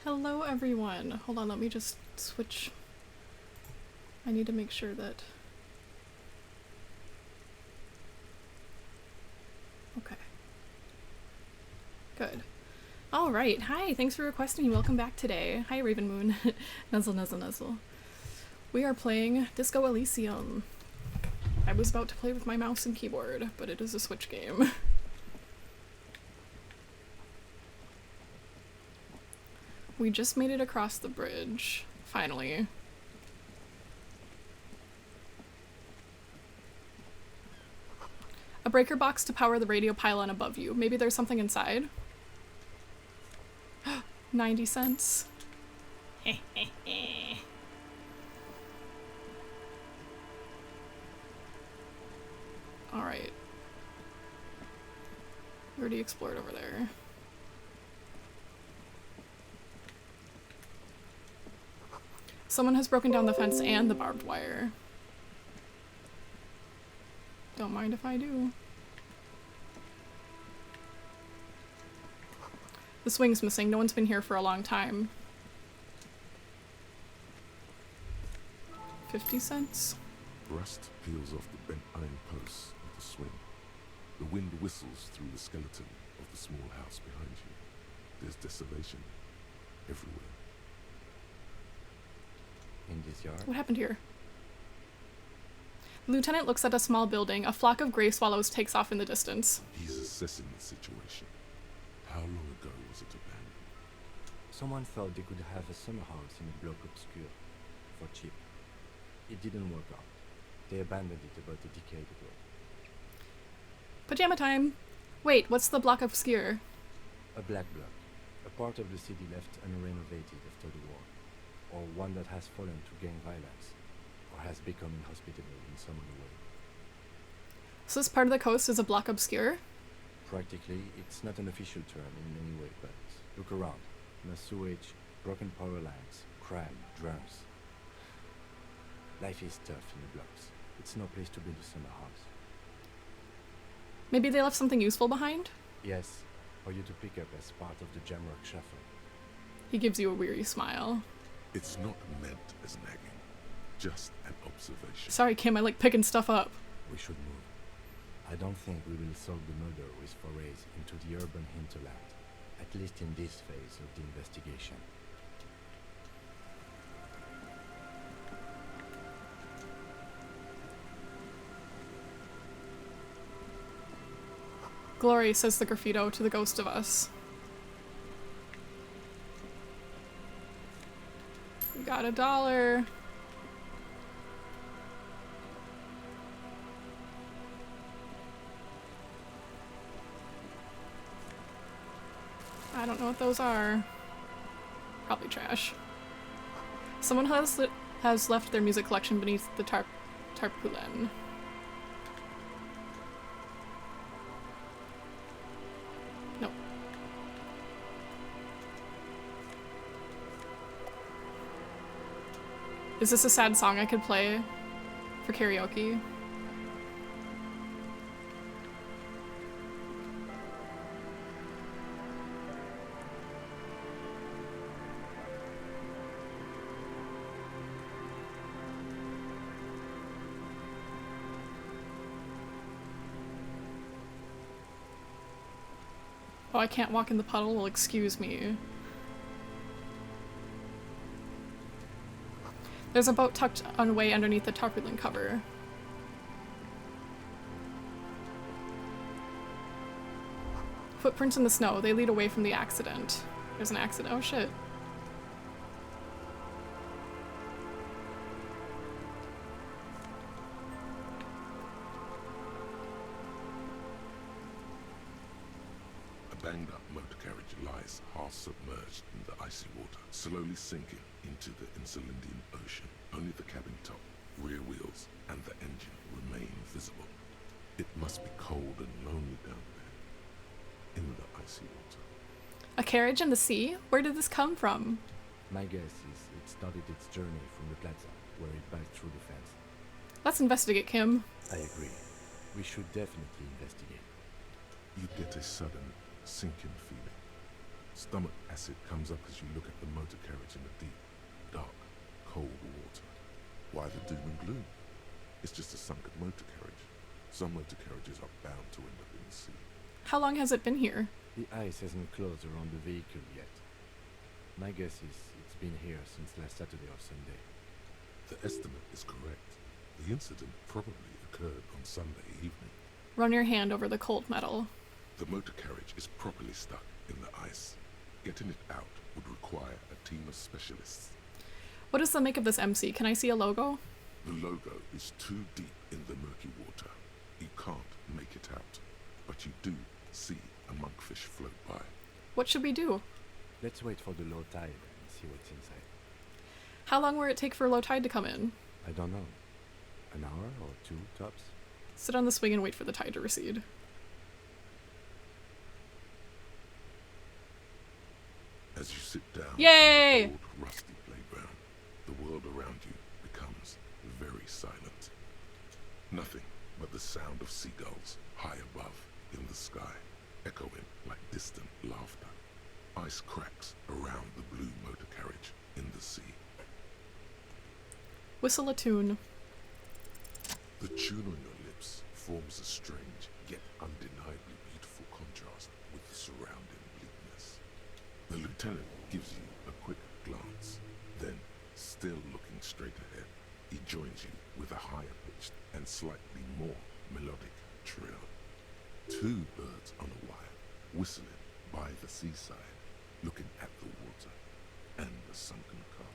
Hello everyone. Hold on, let me just switch. I need to make sure that... Okay. Good. Alright, hi, thanks for requesting. Welcome back today. Hi Raven Moon. Nuzzle, nuzzle, nuzzle. We are playing Disco Elysium. I was about to play with my mouse and keyboard, but it is a Switch game. We just made it across the bridge, finally. A breaker box to power the radio pylon above you. Maybe there's something inside? 90 cents. Alright. We already explored over there. Someone has broken down the fence and the barbed wire. Don't mind if I do. The swing's missing. No one's been here for a long time. 50 cents? Rust peels off the bent iron posts of the swing. The wind whistles through the skeleton of the small house behind you. There's desolation everywhere. In this yard? What happened here? The lieutenant looks at a small building. A flock of gray swallows takes off in the distance. He's assessing the situation. How long ago was it abandoned? Someone thought they could have a summer house in a block obscure for cheap. It didn't work out. They abandoned it about a decade ago. Pajama time! Wait, what's the block obscure? A black block. A part of the city left unrenovated after the war. Or one that has fallen to gang violence. Or has become inhospitable in some other way. So this part of the coast is a block obscure? Practically, it's not an official term in any way, but look around. No sewage, broken power lines, crime, drugs. Life is tough in the blocks. It's no place to build a summer house. Maybe they left something useful behind? Yes, for you to pick up as part of the Jamrock Shuffle. He gives you a weary smile. It's not meant as nagging, just an observation. Sorry, Kim, I like picking stuff up. We should move. I don't think we will solve the murder with forays into the urban hinterland, at least in this phase of the investigation. Glory, says the graffito to the ghost of us. We got $1. I don't know what those are. Probably trash. Someone has left their music collection beneath the tarpaulin. Nope. Is this a sad song I could play for karaoke? Oh, I can't walk in the puddle? Well, excuse me. There's a boat tucked away underneath the tarpaulin cover. Footprints in the snow. They lead away from the accident. There's an accident. Oh shit. A banged-up motor carriage lies half submerged in the icy water, slowly sinking into the Insulindian Ocean. Only the cabin top, rear wheels, and the engine remain visible. It must be cold and lonely down there, in the icy water. A carriage in the sea? Where did this come from? My guess is it started its journey from the plaza, where it backed through the fence. Let's investigate, Kim. I agree. We should definitely investigate. You get a sudden sinking feeling. Stomach acid comes up as you look at the motor carriage in the deep, dark, cold water. Why the doom and gloom? It's just a sunken motor carriage. Some motor carriages are bound to end up in the sea. How long has it been here? The ice hasn't closed around the vehicle yet. My guess is it's been here since last Saturday or Sunday. The estimate is correct. The incident probably occurred on Sunday evening. Run your hand over the cold metal. The motor carriage is properly stuck in the ice. Getting it out would require a team of specialists. What is the make of this MC? Can I see a logo? The logo is too deep in the murky water. You can't make it out, but you do see a monkfish float by. What should we do? Let's wait for the low tide and see what's inside. How long will it take for low tide to come in? I don't know. An hour or two, tops? Sit on the swing and wait for the tide to recede. As you sit down Yay! on the old rusty playground, the world around you becomes very silent. Nothing but the sound of seagulls high above in the sky, echoing like distant laughter. Ice cracks around the blue motor carriage in the sea. Whistle a tune. The tune on your lips forms a strange yet undeniably beautiful contrast with the surrounding bleakness. The lieutenant gives you a quick glance, then, still looking straight ahead, he joins you with a higher pitched and slightly more melodic trill. Two birds on a wire, whistling by the seaside, looking at the water and the sunken car.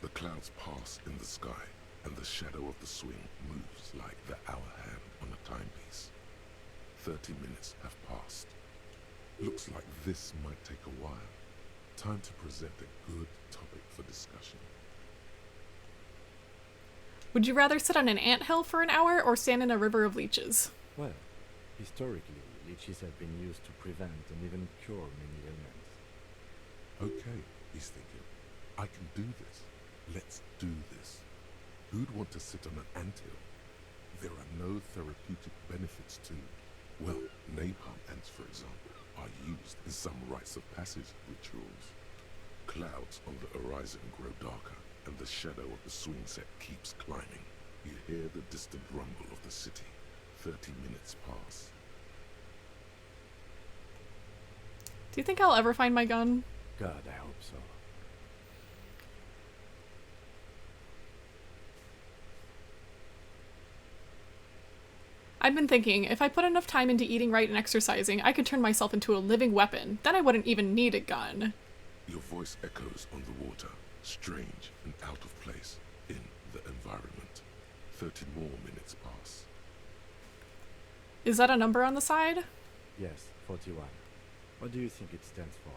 The clouds pass in the sky, and the shadow of the swing moves like the hour hand on a timepiece. 30 minutes have passed. Looks like this might take a while. Time to present a good topic for discussion. Would you rather sit on an anthill for an hour or stand in a river of leeches? Well, historically, leeches have been used to prevent and even cure many ailments. Okay, he's thinking. I can do this. Let's do this. Who'd want to sit on an anthill? There are no therapeutic benefits to, well, napalm ants, for example, are used in some rites of passage rituals. Clouds on the horizon grow darker, and the shadow of the swing set keeps climbing. You hear the distant rumble of the city. 30 minutes pass. Do you think I'll ever find my gun? God, I hope so. I've been thinking, if I put enough time into eating right and exercising, I could turn myself into a living weapon. Then I wouldn't even need a gun. Your voice echoes on the water, strange and out of place in the environment. 30 more minutes pass. Is that a number on the side? Yes, 41. What do you think it stands for?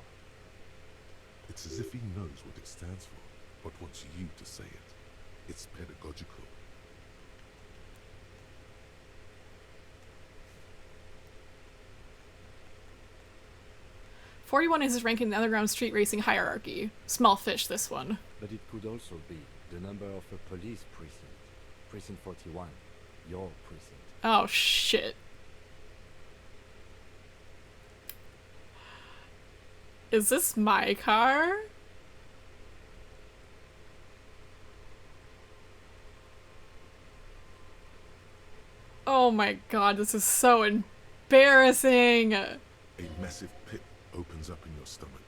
It's as if he knows what it stands for, but wants you to say it. It's pedagogical. "41 is his rank in the underground street racing hierarchy. Small fish, this one." But it could also be the number of a police precinct. Precinct 41. Your precinct. Oh, shit. Is this my car? Oh my god, this is so embarrassing. A massive pit opens up in your stomach,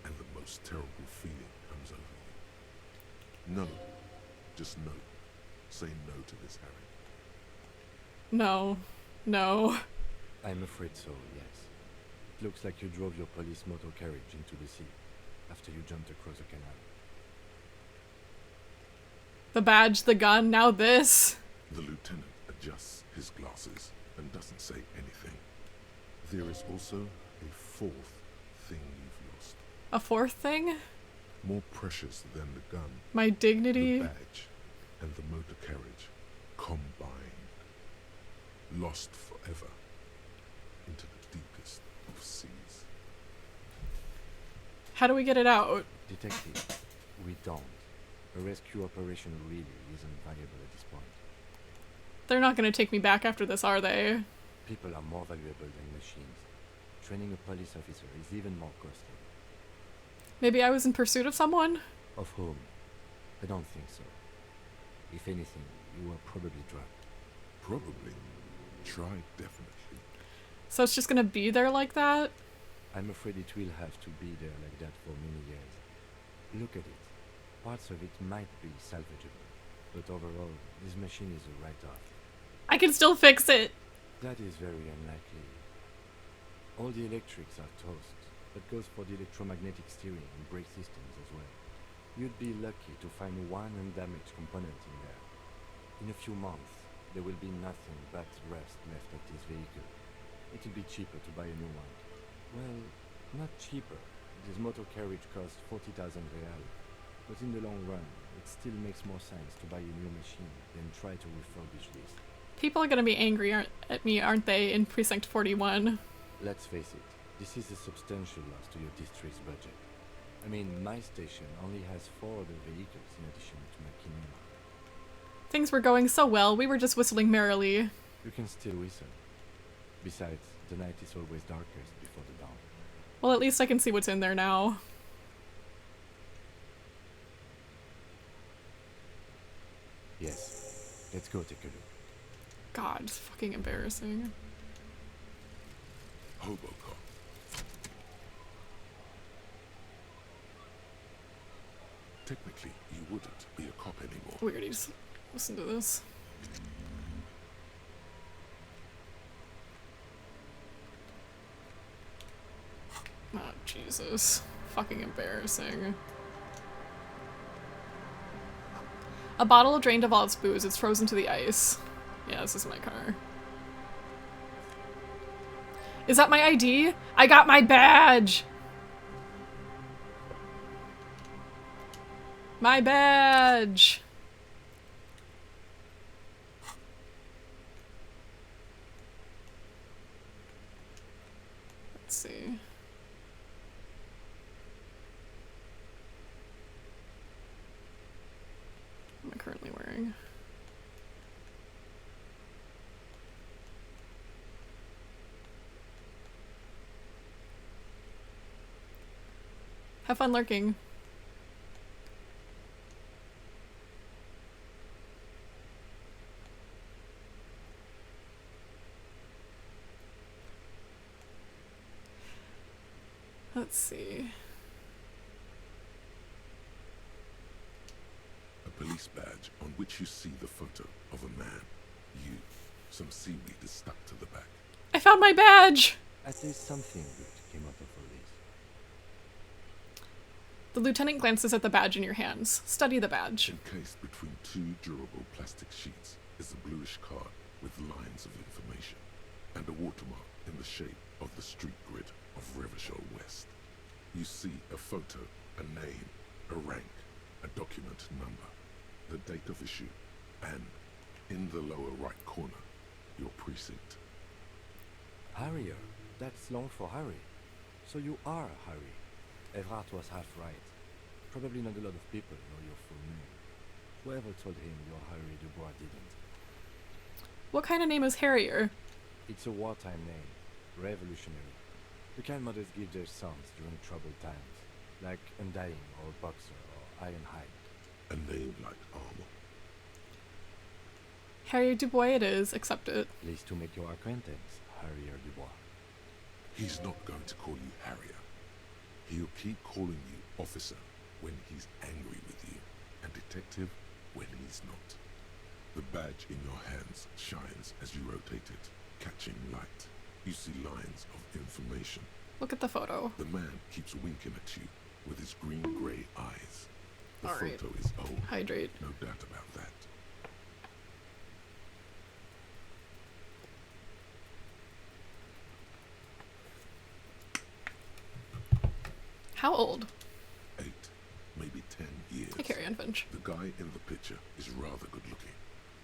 and the most terrible feeling comes over you. No. Just no. Say no to this, Harry. No. No. I'm afraid so, yes. It looks like you drove your police motor carriage into the sea after you jumped across a canal. The badge, the gun, now this. The lieutenant adjusts his glasses and doesn't say anything. There is also a fourth thing you've lost. A fourth thing? More precious than the gun, My dignity. the badge, and the motor carriage combined. Lost forever into the deepest of seas. How do we get it out? Detective, we don't. A rescue operation really isn't valuable at this point. They're not gonna take me back after this, are they? People are more valuable than machines. Training a police officer is even more costly. Maybe I was in pursuit of someone? Of whom? I don't think so. If anything, you were probably drunk. Probably. Try definitely. So it's just gonna be there like that? I'm afraid it will have to be there like that for many years. Look at it. Parts of it might be salvageable, but overall, this machine is a write-off. I can still fix it! That is very unlikely. All the electrics are toast. That goes for the electromagnetic steering and brake systems as well. You'd be lucky to find one undamaged component in there. In a few months, there will be nothing but rust left of this vehicle. It'll be cheaper to buy a new one. Well, not cheaper. This motor carriage costs 40,000 real. But in the long run, it still makes more sense to buy a new machine than try to refurbish this. People are gonna be angry at me, aren't they, in Precinct 41? Let's face it, this is a substantial loss to your district's budget. I mean, my station only has 4 other vehicles in addition to my cinema. Things were going so well, we were just whistling merrily. You can still whistle. Besides, the night is always darkest before the dawn. Well, at least I can see what's in there now. Yes, let's go take a look. God, it's fucking embarrassing. Hobocop. Technically, you wouldn't be a cop anymore. Weird, just listen to this. Oh, Jesus. Fucking embarrassing. A bottle drained of all its booze. It's frozen to the ice. Yeah, this is my car. Is that my ID? I got my badge! My badge! Let's see. What am I currently wearing? Have fun lurking. Let's see. A police badge on which you see the photo of a man. You. Some seaweed is stuck to the back. I found my badge! At least something good came out of all this. The lieutenant glances at the badge in your hands. Study the badge. Encased between 2 durable plastic sheets is a bluish card with lines of information and a watermark in the shape of the street grid of Revachol West. You see a photo, a name, a rank, a document number, the date of issue, and in the lower right corner, your precinct. Harrier. That's long for Harry. So you are Harry. Evrard was half right. Probably not a lot of people know your full name. Whoever told him you're Harry Dubois didn't. What kind of name is Harrier? It's a wartime name. Revolutionary. The kind mothers give their sons during troubled times. Like Undying or Boxer or Ironhide. A name like armor. Harrier Dubois it is. Accept it. Pleased to make your acquaintance, Harrier Dubois. He's not going to call you Harrier. He'll keep calling you officer when he's angry with you, and detective when he's not. The badge in your hands shines as you rotate it, catching light. You see lines of information. Look at the photo. The man keeps winking at you with his green-grey eyes. The All right. photo is old. Hydrate. No doubt about that. How old? 8, maybe 10 years. I carry on Finch. The guy in the picture is rather good looking.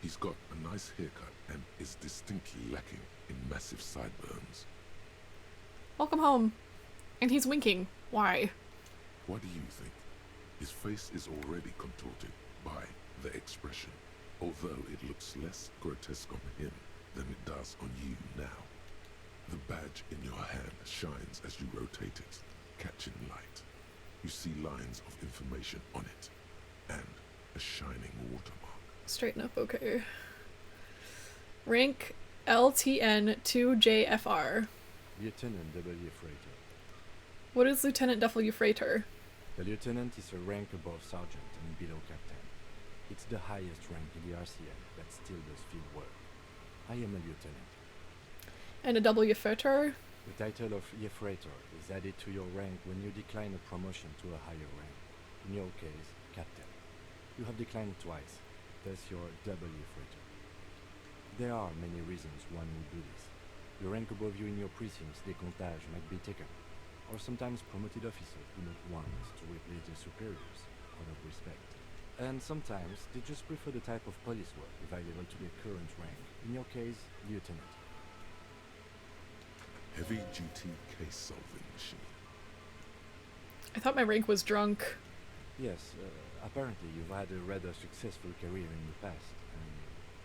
He's got a nice haircut and is distinctly lacking in massive sideburns. Welcome home. And he's winking. Why? What do you think? His face is already contorted by the expression, although it looks less grotesque on him than it does on you now. The badge in your hand shines as you rotate it, catching light. You see lines of information on it, and a shining watermark. Straighten up, okay. Rank LTN-2JFR. Lieutenant W. Freighter. What is Lieutenant W. Freighter? The lieutenant is a rank above sergeant and below captain. It's the highest rank in the RCM that still does field work. I am a lieutenant. And a W. Freighter? The title of Freighter is added to your rank when you decline a promotion to a higher rank. In your case, captain. You have declined twice, thus your W. Freighter. There are many reasons one would do this. The rank above you in your precinct's décomptage might be taken, or sometimes promoted officers do not want to replace their superiors out of respect. And sometimes they just prefer the type of police work available to their current rank, in your case, lieutenant. Heavy-duty case-solving machine. I thought my rank was drunk. Yes, apparently you've had a rather successful career in the past, and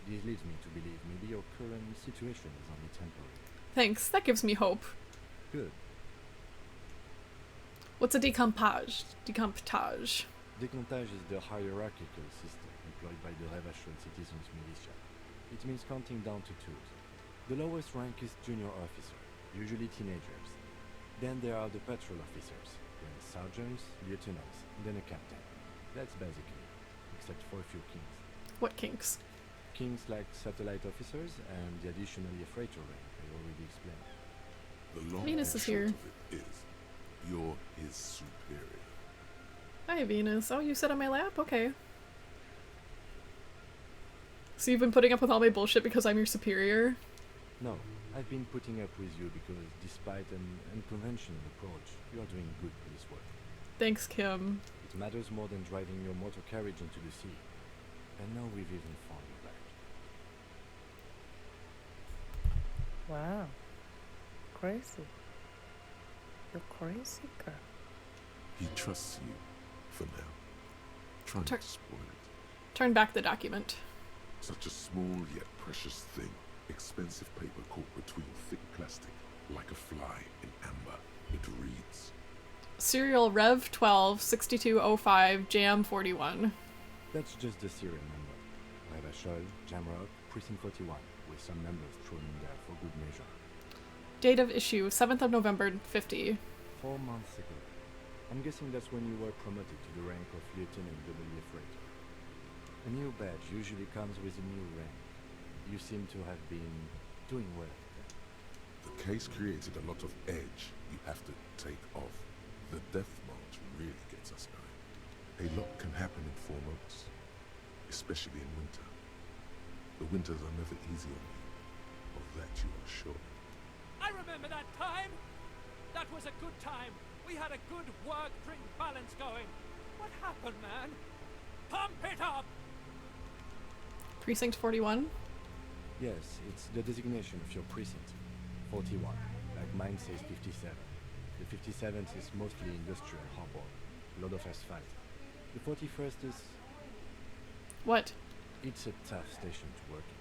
this leads me to believe maybe your current situation is only temporary. Thanks, that gives me hope. Good. What's a decomptage? Decomptage. Décomptage is the hierarchical system employed by the Revachol Citizens Militia. It means counting down to twos. The lowest rank is junior officer, usually teenagers. Then there are the patrol officers, then sergeants, lieutenants, then a captain. That's basically it, except for a few kinks. What kinks? Kinks like satellite officers and the additional freighter rank I already explained. The long Venus and is short here. of it is, you're his superior. Hi, Venus. Oh, you sit on my lap? Okay. So you've been putting up with all my bullshit because I'm your superior? No, I've been putting up with you because despite an unconventional approach, you are doing good police work. Thanks, Kim. It matters more than driving your motor carriage into the sea. And now we've even found you back. Wow. Crazy. You're crazy, girl. He trusts you, for now. Trying Tur- to spoil it. Turn back the document. Such a small yet precious thing. Expensive paper caught between thick plastic, like a fly in amber. It reads, Serial Rev 12 6205 Jam 41. That's just the serial number. Revachol, Jamrock, Precinct 41, with some numbers thrown in there for good measure. Date of issue 7th of November 50. 4 months ago. I'm guessing that's when you were promoted to the rank of Lieutenant W. Freighter. A new badge usually comes with a new rank. You seem to have been doing well. the case created a lot of edge you have to take off. The death march really gets us going. A lot can happen in 4 months, especially in winter. The winters are never easy on you, of that you are sure. I remember that time! That was a good time. We had a good work-drink balance going. What happened, man? Pump it up! Precinct 41. Yes, it's the designation of your precinct. 41, like mine says 57. The 57th is mostly industrial harbor, a lot of asphalt. The 41st is... What? It's a tough station to work in.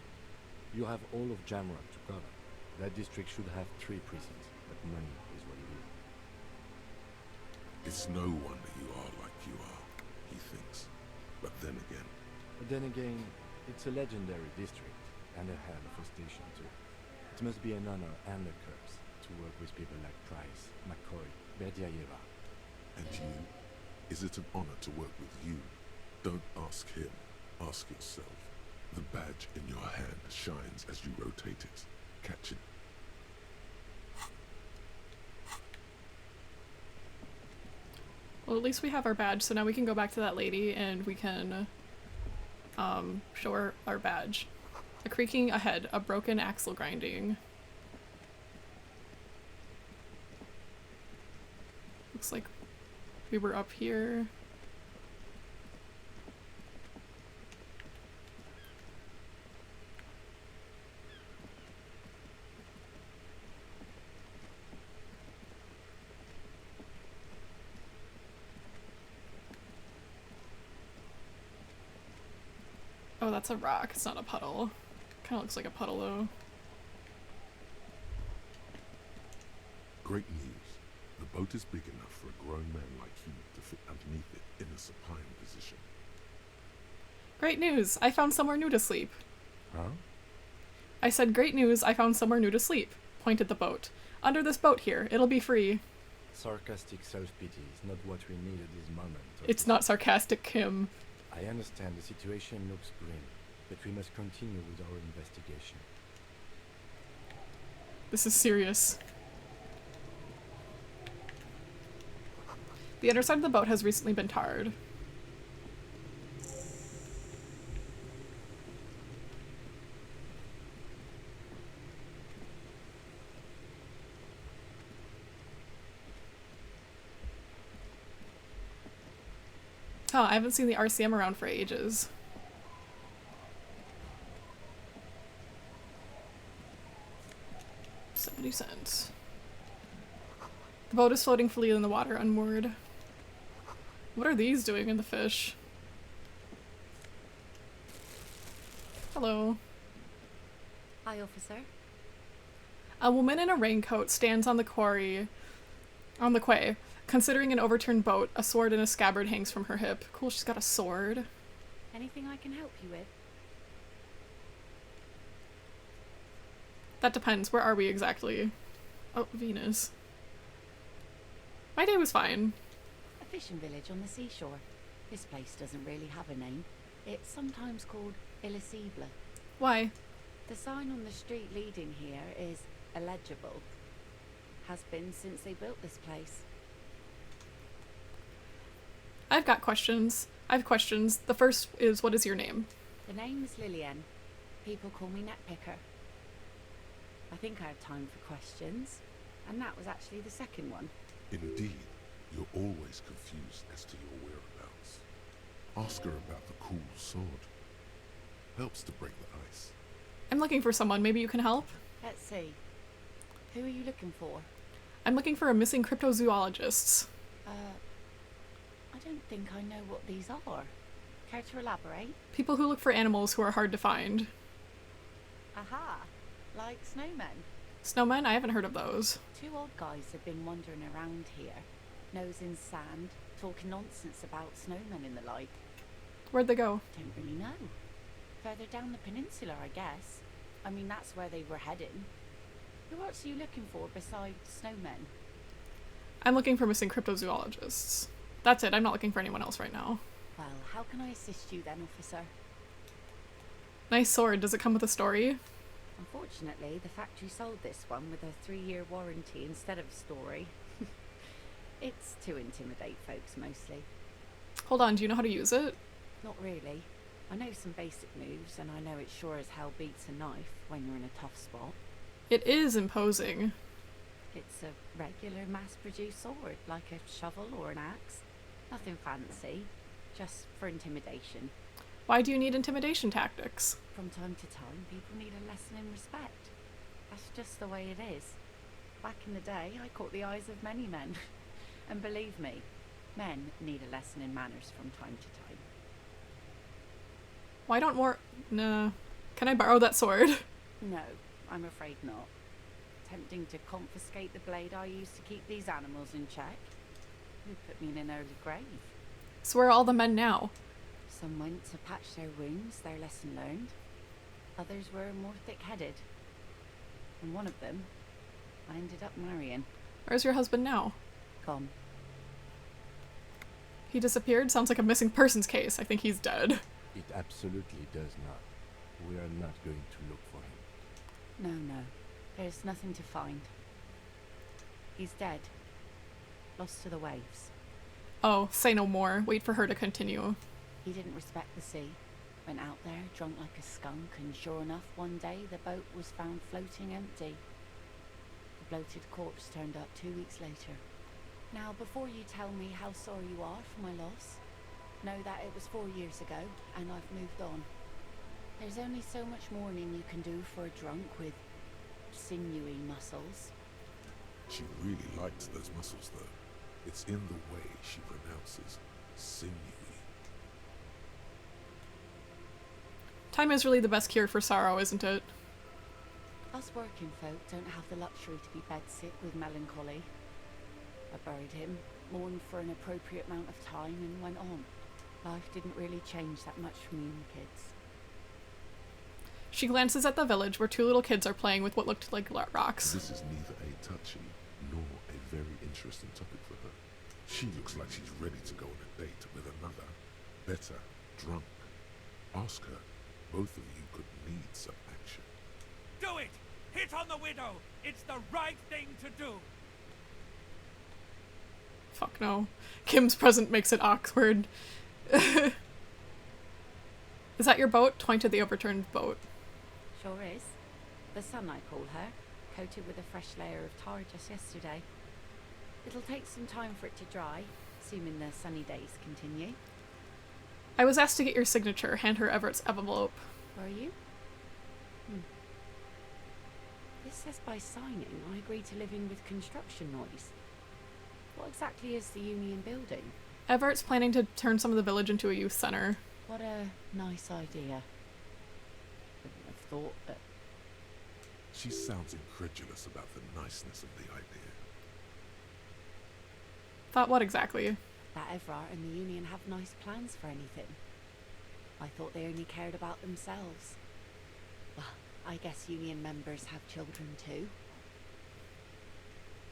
You have all of Jamrock to cover. That district should have 3 precincts, but money is what it is. It's no wonder you are like you are, he thinks. But then again, it's a legendary district, and a hell of a station too. It must be an honor and a curse to work with people like Price, McCoy, Berdiayeva. and you? Is it an honor to work with you? Don't ask him, ask yourself. The badge in your hand shines as you rotate it. Catch it. Well, at least we have our badge, so now we can go back to that lady and we can show her our badge. A creaking ahead, a broken axle grinding. Looks like we were up here. Oh, that's a rock. It's not a puddle. Kind of looks like a puddle, though. Great news. The boat is big enough for a grown man like you to fit underneath it in a supine position. Great news! I found somewhere new to sleep. Huh? I said, great news, I found somewhere new to sleep. Pointed the boat. Under this boat here. It'll be free. Sarcastic self-pity is not what we need at this moment. It's not sarcastic, Kim. I understand the situation looks grim, but we must continue with our investigation. This is serious. The underside of the boat has recently been tarred. Huh, I haven't seen the RCM around for ages. $0.70. The boat is floating freely in the water, unmoored. What are these doing in the fish? Hello. Hi, officer. A woman in a raincoat stands on the quay, considering an overturned boat. A sword in a scabbard hangs from her hip. Cool, she's got a sword. Anything I can help you with? That depends. Where are we exactly? Oh, Venus. My day was fine. A fishing village on the seashore. This place doesn't really have a name. It's sometimes called Elysium. Why? The sign on the street leading here is illegible. Has been since they built this place. I've got questions. I have questions. The first is, what is your name? The name is Lillian. People call me Netpicker. I think I have time for questions, and that was actually the second one. Indeed, you're always confused as to your whereabouts. Ask her about the cool sword. Helps to break the ice. I'm looking for someone. Maybe you can help? Let's see. Who are you looking for? I'm looking for a missing cryptozoologists. I don't think I know what these are. Care to elaborate? People who look for animals who are hard to find. Aha! Like snowmen. Snowmen? I haven't heard of those. Two old guys have been wandering around here, nose in sand, talking nonsense about snowmen and the like. Where'd they go? Don't really know. Further down the peninsula, I guess. I mean, that's where they were heading. Who else are you looking for besides snowmen? I'm looking for missing cryptozoologists. That's it. I'm not looking for anyone else right now. Well, how can I assist you then, officer? Nice sword. Does it come with a story? Unfortunately, the factory sold this one with a 3-year warranty instead of a story. It's to intimidate folks, mostly. Hold on. Do you know how to use it? Not really. I know some basic moves, and I know it sure as hell beats a knife when you're in a tough spot. It is imposing. It's a regular mass-produced sword, like a shovel or an axe. Nothing fancy, just for intimidation. Why do you need intimidation tactics? From time to time, people need a lesson in respect. That's just the way it is. Back in the day, I caught the eyes of many men. And believe me, men need a lesson in manners from time to time. Why don't more... Nah. Can I borrow that sword? No, I'm afraid not. Tempting to confiscate the blade I used to keep these animals in check. Would put me in an early grave. So where are all the men now? Some went to patch their wounds, their lesson learned. Others were more thick-headed. And one of them, I ended up marrying. Where's your husband now? Gone. He disappeared? Sounds like a missing persons case. I think he's dead. It absolutely does not. We are not going to look for him. No. There's nothing to find. He's dead. Lost to the waves. Oh, say no more. Wait for her to continue. He didn't respect the sea. Went out there, drunk like a skunk, and sure enough, one day the boat was found floating empty. The bloated corpse turned up 2 weeks later. Now, before you tell me how sorry you are for my loss, know that it was 4 years ago, and I've moved on. There's only so much mourning you can do for a drunk with sinewy muscles. She really likes those muscles, though. It's in the way she pronounces sinewy. Time is really the best cure for sorrow, isn't it? Us working folk don't have the luxury to be bedsick with melancholy. I buried him, mourned for an appropriate amount of time, and went on. Life didn't really change that much for me and the kids. She glances at the village where two little kids are playing with what looked like rocks. This is neither a touchy nor a very interesting topic for her. She looks like she's ready to go on a date with another, better, drunk. Ask her. Both of you could need some action. Do it! Hit on the widow! It's the right thing to do! Fuck no. Kim's present makes it awkward. Is that your boat? Point to the overturned boat. Sure is. The sun, I call her, coated with a fresh layer of tar just yesterday. It'll take some time for it to dry, assuming the sunny days continue. I was asked to get your signature. Hand her Everett's envelope. Were you? This says by signing, I agree to live in with construction noise. What exactly is the Union building? Everett's planning to turn some of the village into a youth center. What a nice idea. Wouldn't have thought that. She sounds incredulous about the niceness of the idea. Thought what exactly? That Everard and the Union have nice plans for anything. I thought they only cared about themselves. Well, I guess Union members have children too.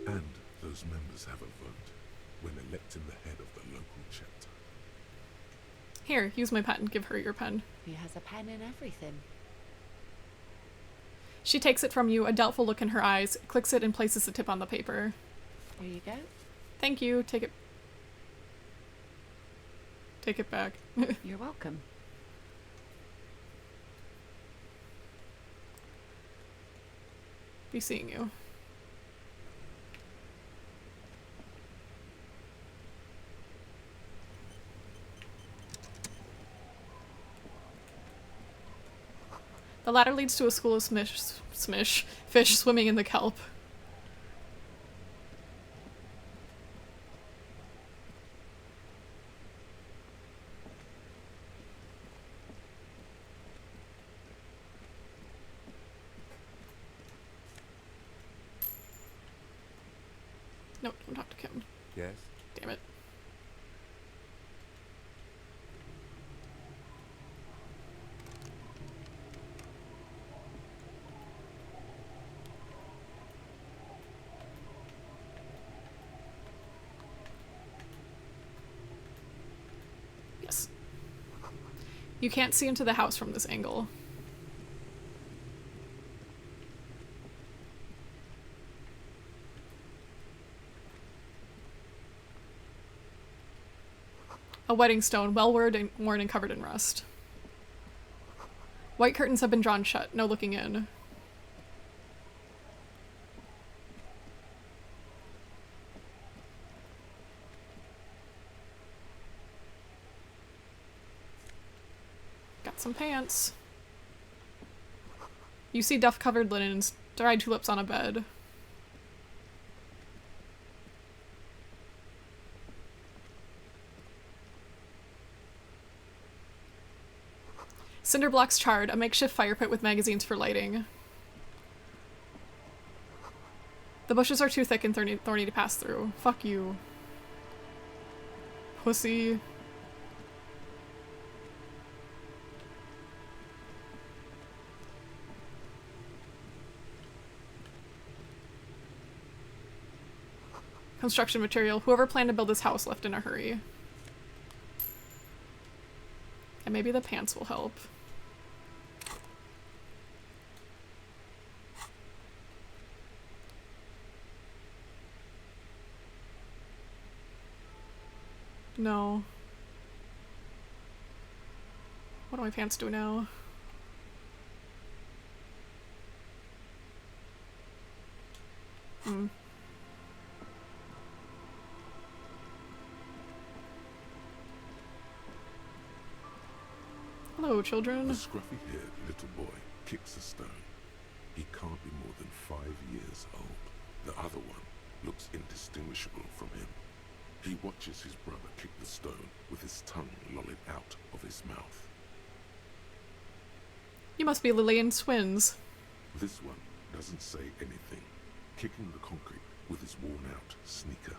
And those members have a vote when electing the head of the local chapter. Here, use my pen. Give her your pen. He has a pen and everything. She takes it from you, a doubtful look in her eyes, clicks it and places the tip on the paper. There you go. Thank you. Take it. Take it back. You're welcome. Be seeing you. The ladder leads to a school of fish swimming in the kelp. No, don't talk to Kim. Yes? Damn it. Yes. You can't see into the house from this angle. A wedding stone, well worn and covered in rust. White curtains have been drawn shut, no looking in. Got some pants. You see duff-covered linens, dried tulips on a bed. Cinder blocks charred, a makeshift fire pit with magazines for lighting. The bushes are too thick and thorny to pass through. Fuck you. Pussy. Construction material. Whoever planned to build this house left in a hurry. And maybe the pants will help. No. What do my pants do now? Hello, children. The scruffy-haired little boy kicks a stone. He can't be more than 5 years old. The other one looks indistinguishable from him. He watches his brother kick the stone with his tongue lolling out of his mouth. You must be Lillian Swins. This one doesn't say anything, kicking the concrete with his worn-out sneaker.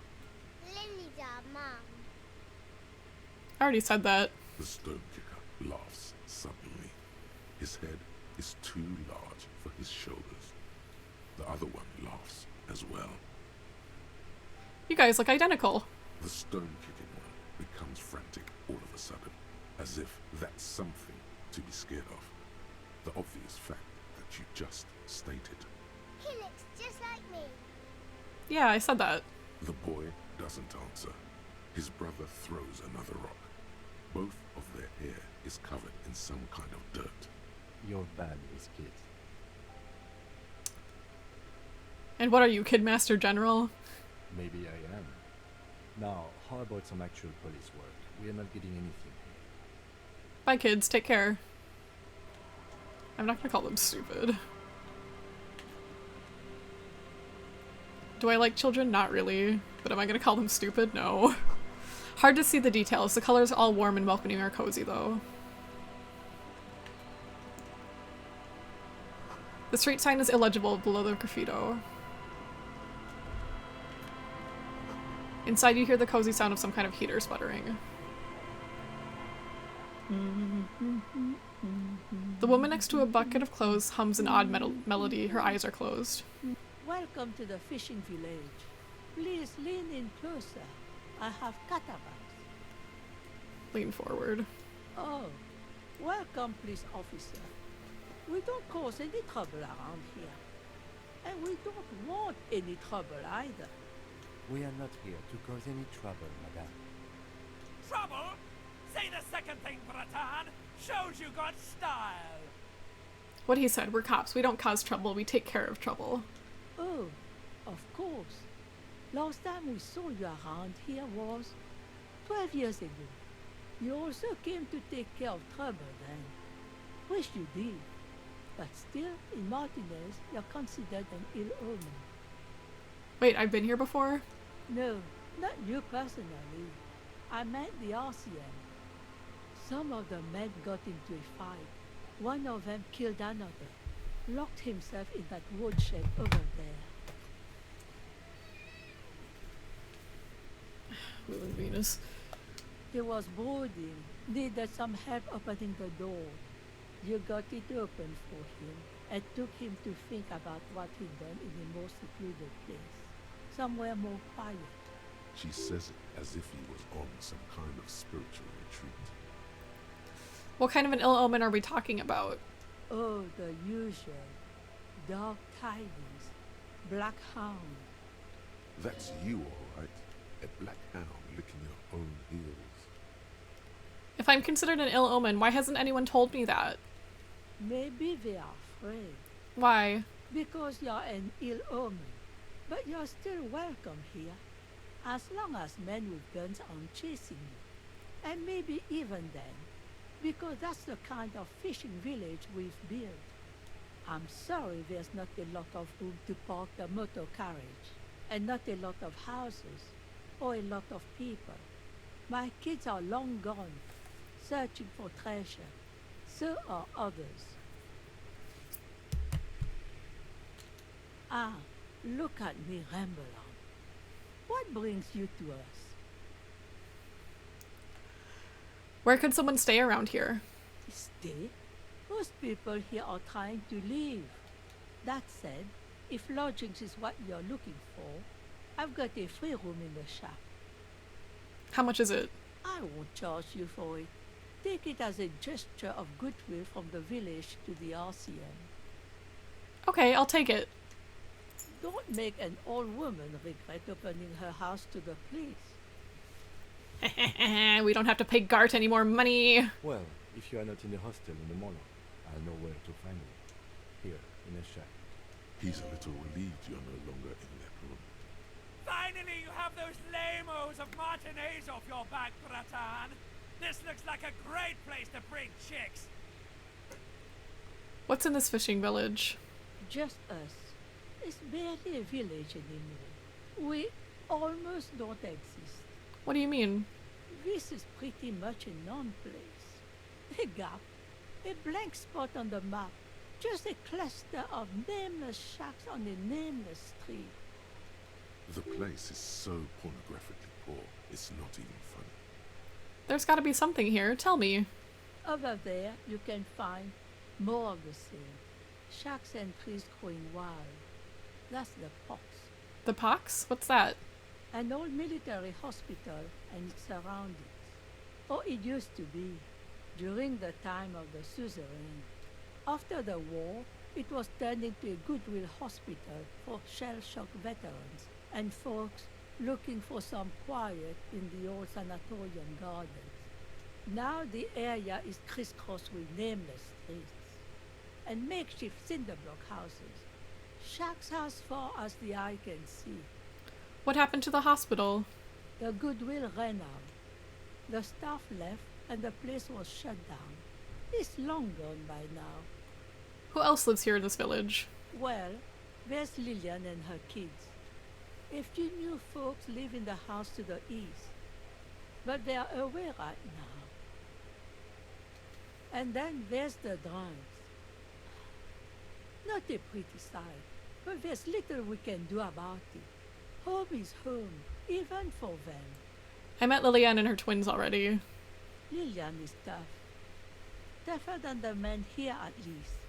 I already said that. The stone kicker laughs suddenly. His head is too large for his shoulders. The other one laughs as well. You guys look identical. The stone kicking one becomes frantic all of a sudden, as if that's something to be scared of. The obvious fact that you just stated. He looks just like me. Yeah, I said that. The boy doesn't answer. His brother throws another rock. Both of their hair is covered in some kind of dirt. You're bad with kids. And what are you, Kidmaster General? Maybe I am. Now, how about some actual police work? We are not getting anything here. Bye, kids. Take care. I'm not gonna call them stupid. Do I like children? Not really. But am I gonna call them stupid? No. Hard to see the details. The colors all warm and welcoming are cozy, though. The street sign is illegible below the graffito. Inside you hear the cozy sound of some kind of heater sputtering. The woman next to a bucket of clothes hums an odd melody. Her eyes are closed. Welcome to the fishing village. Please lean in closer. I have cataracts. Lean forward. Oh, welcome, police officer. We don't cause any trouble around here. And we don't want any trouble either. We are not here to cause any trouble, madame. Trouble? Say the second thing, Bratan. Shows you got style. What he said, we're cops. We don't cause trouble, we take care of trouble. Oh, of course. Last time we saw you around here was 12 years ago. You also came to take care of trouble then. Wish you did. But still, in Martinez, you're considered an ill omen. Wait, I've been here before? No, not you personally. I meant the RCM. Some of the men got into a fight. One of them killed another. Locked himself in that woodshed over there. Moving Venus. He was brooding, needed some help opening the door. You got it open for him and took him to think about what he'd done in a more secluded place. Somewhere more quiet. She says it as if he was on some kind of spiritual retreat. What kind of an ill omen are we talking about? Oh, the usual. Dark tidings. Black hound. That's you, all right. A black hound licking your own heels. If I'm considered an ill omen, why hasn't anyone told me that? Maybe they are afraid. Why? Because you're an ill omen. But you're still welcome here. As long as men with guns aren't chasing you. And maybe even then. Because that's the kind of fishing village we've built. I'm sorry there's not a lot of room to park the motor carriage. And not a lot of houses. Or a lot of people. My kids are long gone, searching for treasure. So are others. Ah, look at me ramble on. What brings you to us? Where could someone stay around here? Stay? Most people here are trying to leave. That said, if lodgings is what you're looking for, I've got a free room in the shop. How much is it? I won't charge you for it. Take it as a gesture of goodwill from the village to the RCM. Okay, I'll take it. Don't make an old woman regret opening her house to the police. We don't have to pay Gart any more money. Well, if you are not in the hostel in the morning, I'll know where to find you. Here, in the shack. He's a little relieved you're no longer in that room. Finally, you have those lame-os of Martinez off your back, Bratan. This looks like a great place to bring chicks. What's in this fishing village? Just us. It's barely a village anymore. We almost don't exist. What do you mean? This is pretty much a non-place. A gap. A blank spot on the map. Just a cluster of nameless shacks on a nameless street. The place is so pornographically poor, It's not even funny. There's gotta be something here. Tell me. Over there, you can find more of the same. Shacks and trees growing wild. That's the pox. The pox? What's that? An old military hospital and its surroundings. Or it used to be, during the time of the suzerain. After the war, it was turned into a goodwill hospital for shell-shock veterans and folks looking for some quiet in the old sanatorium gardens. Now the area is crisscrossed with nameless streets and makeshift cinderblock houses, shacks as far as the eye can see. What happened to the hospital? The goodwill ran out. The staff left and the place was shut down. It's long gone by now. Who else lives here in this village? Well, there's Lillian and her kids. A few new folks live in the house to the east, but they are away right now. And then there's the Drunks. Not a pretty sight, but there's little we can do about it. Home is home, even for them. I met Lillian and her twins already. Lillian is tough. Tougher than the men here, at least.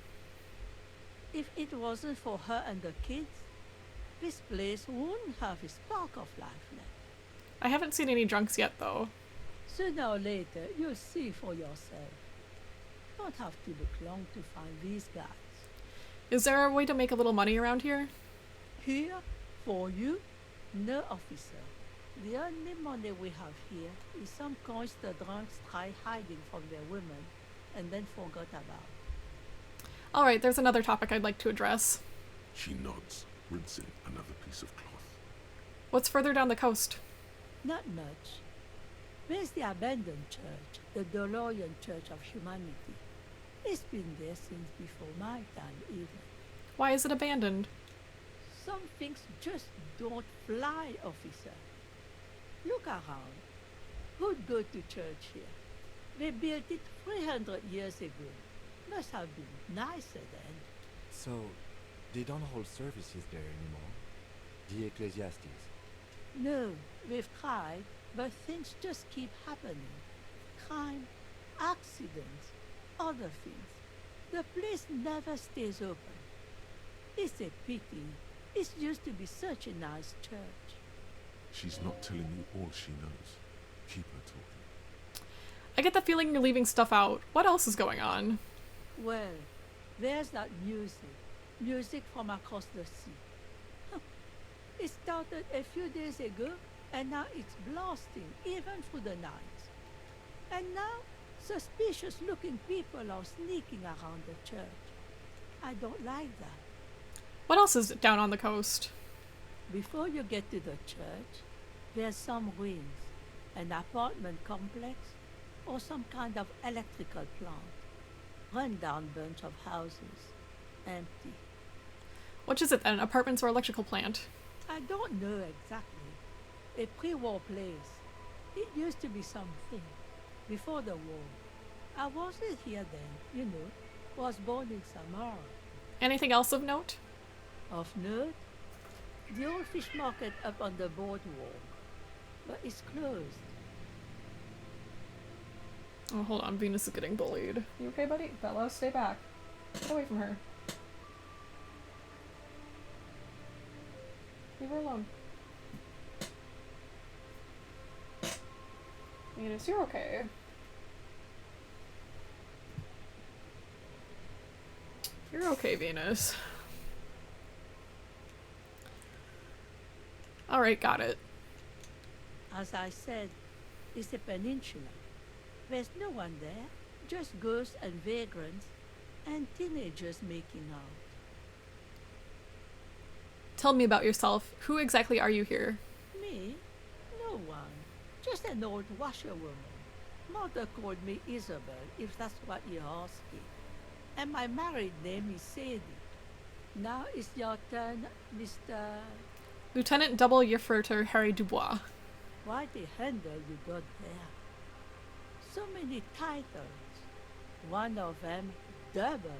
If it wasn't for her and the kids, this place wouldn't have a spark of life left. I haven't seen any drunks yet, though. Sooner or later, you'll see for yourself. Don't have to look long to find these guys. Is there a way to make a little money around here? Here, for you, no officer. The only money we have here is some coins the drunks try hiding from their women and then forgot about. Alright, there's another topic I'd like to address. She nods, rinsing another piece of cloth. What's further down the coast? Not much. There's the abandoned church, the Dolorian Church of Humanity. It's been there since before my time, even. Why is it abandoned? Some things just don't fly, officer. Look around. Who'd go to church here? They built it 300 years ago. Must have been nicer then. So, they don't hold services there anymore? The ecclesiastes? No, we've tried, but things just keep happening. Crime, accidents, other things. The place never stays open. It's a pity. It used to be such a nice church. She's not telling you all she knows. Keep her talking. I get the feeling you're leaving stuff out. What else is going on? Well, there's that music from across the sea. It started a few days ago, and now it's blasting even through the night. And now, suspicious-looking people are sneaking around the church. I don't like that. What else is down on the coast? Before you get to the church, there's some ruins, an apartment complex, or some kind of electrical plant. Run-down bunch of houses, empty. Which is it then, apartments or electrical plant? I don't know exactly. A pre-war place. It used to be something. Before the war. I wasn't here then, you know. Was born in Samara. Anything else of note? Of note? The old fish market up on the boardwalk. But it's closed. Oh, hold on. Venus is getting bullied. You okay, buddy? Bella, stay back. Get away from her. Leave her alone. Venus, you're okay. You're okay, Venus. Alright, got it. As I said, it's a peninsula. There's no one there, just ghosts and vagrants, and teenagers making out. Tell me about yourself. Who exactly are you here? Me? No one. Just an old washerwoman. Mother called me Isabel, if that's what you're asking. And my married name is Sadie. Now it's your turn, Mr. Lieutenant Double Yefferter Harry Dubois. Quite a handle you got there. So many titles. One of them, double.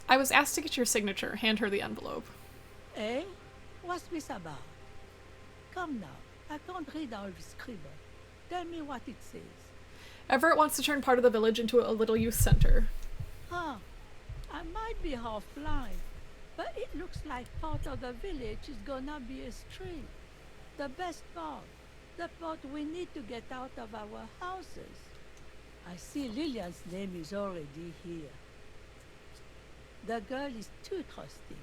I was asked to get your signature. Hand her the envelope. Eh? What's this about? Come now, I can't read all the scribble. Tell me what it says. Everett wants to turn part of the village into a little youth center. Huh. I might be half blind, but it looks like part of the village is gonna be a street. The best part. The part we need to get out of our houses. I see Lillian's name is already here. The girl is too trusting.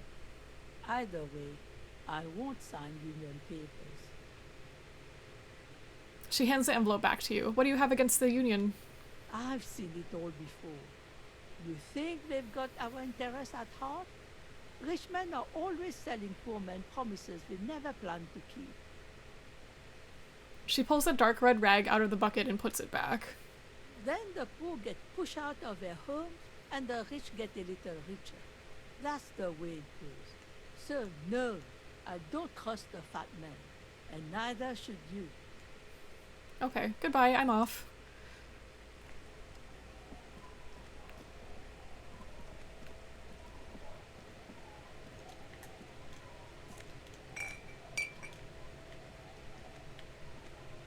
Either way, I won't sign union papers. She hands the envelope back to you. What do you have against the union? I've seen it all before. You think they've got our interests at heart? Rich men are always selling poor men promises they never plan to keep. She pulls a dark red rag out of the bucket and puts it back. Then the poor get pushed out of their homes and the rich get a little richer. That's the way it goes. So no, I don't trust the fat man, and neither should you. Okay, goodbye, I'm off.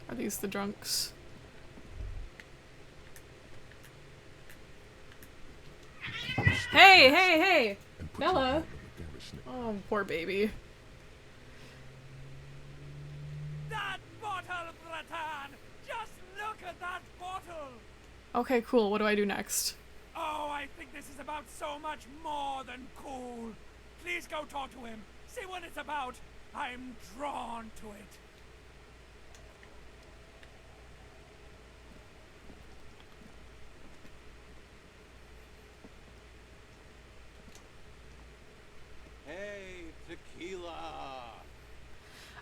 Are these the drunks? Hey, hey, hey! And put your Bella! hand on the garish neck. Oh, poor baby. That bottle, Bratan! Just look at that bottle! Okay, cool, what do I do next? Oh, I think this is about so much more than cool. Please go talk to him. See what it's about. I'm drawn to it. Hey, tequila!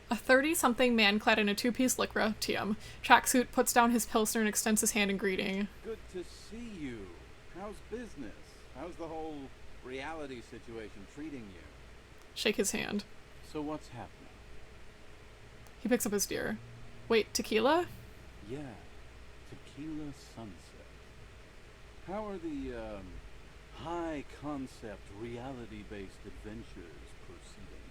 A 30-something man clad in a two-piece lycra, TM, tracksuit puts down his pilsner and extends his hand in greeting. Good to see you. How's business? How's the whole reality situation treating you? Shake his hand. So what's happening? He picks up his deer. Wait, tequila? Yeah, tequila sunset. How are the, high-concept, reality-based adventures proceeding?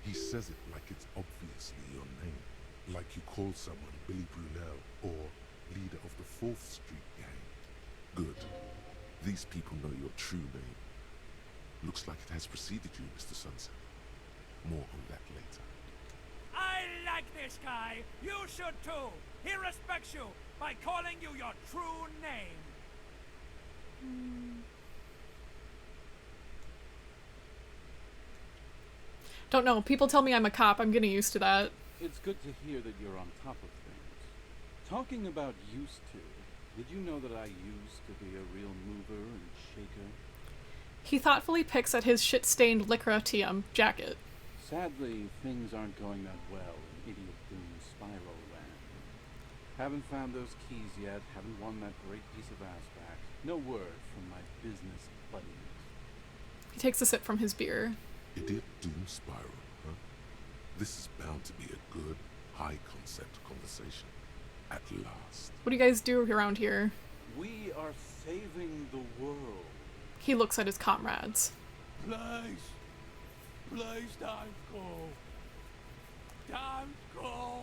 He says it like it's obviously your name. Like you call someone Billy Brunel or leader of the 4th Street gang. Good. These people know your true name. Looks like it has preceded you, Mr. Sunset. More on that later. I like this guy. You should too. He respects you by calling you your true name. Don't know, people tell me I'm a cop, I'm getting used to that. It's good to hear that you're on top of things. Talking about used to, did you know that I used to be a real mover and shaker? He thoughtfully picks at his shit-stained lycra TM jacket. Sadly, things aren't going that well in Idiot Doom Spiral Land. Haven't found those keys yet, haven't won that great piece of ass back. No word from my business buddies. He takes a sip from his beer. Idiot Doom Spiral, huh? This is bound to be a good, high-concept conversation. At last. What do you guys do around here? We are saving the world. He looks at his comrades. Please. Please don't go. Don't go.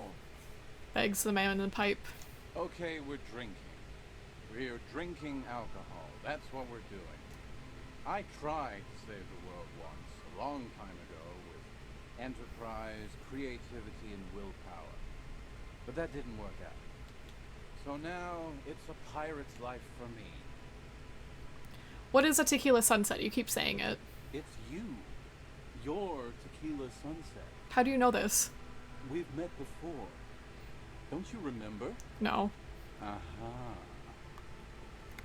Begs the man in the pipe. Okay, we're drinking. We're drinking alcohol. That's what we're doing. I tried to save the world once, a long time ago, with enterprise, creativity, and willpower. But that didn't work out. So now, it's a pirate's life for me. What is a tequila sunset? You keep saying it. It's you. Your tequila sunset. How do you know this? We've met before. Don't you remember? No. Aha.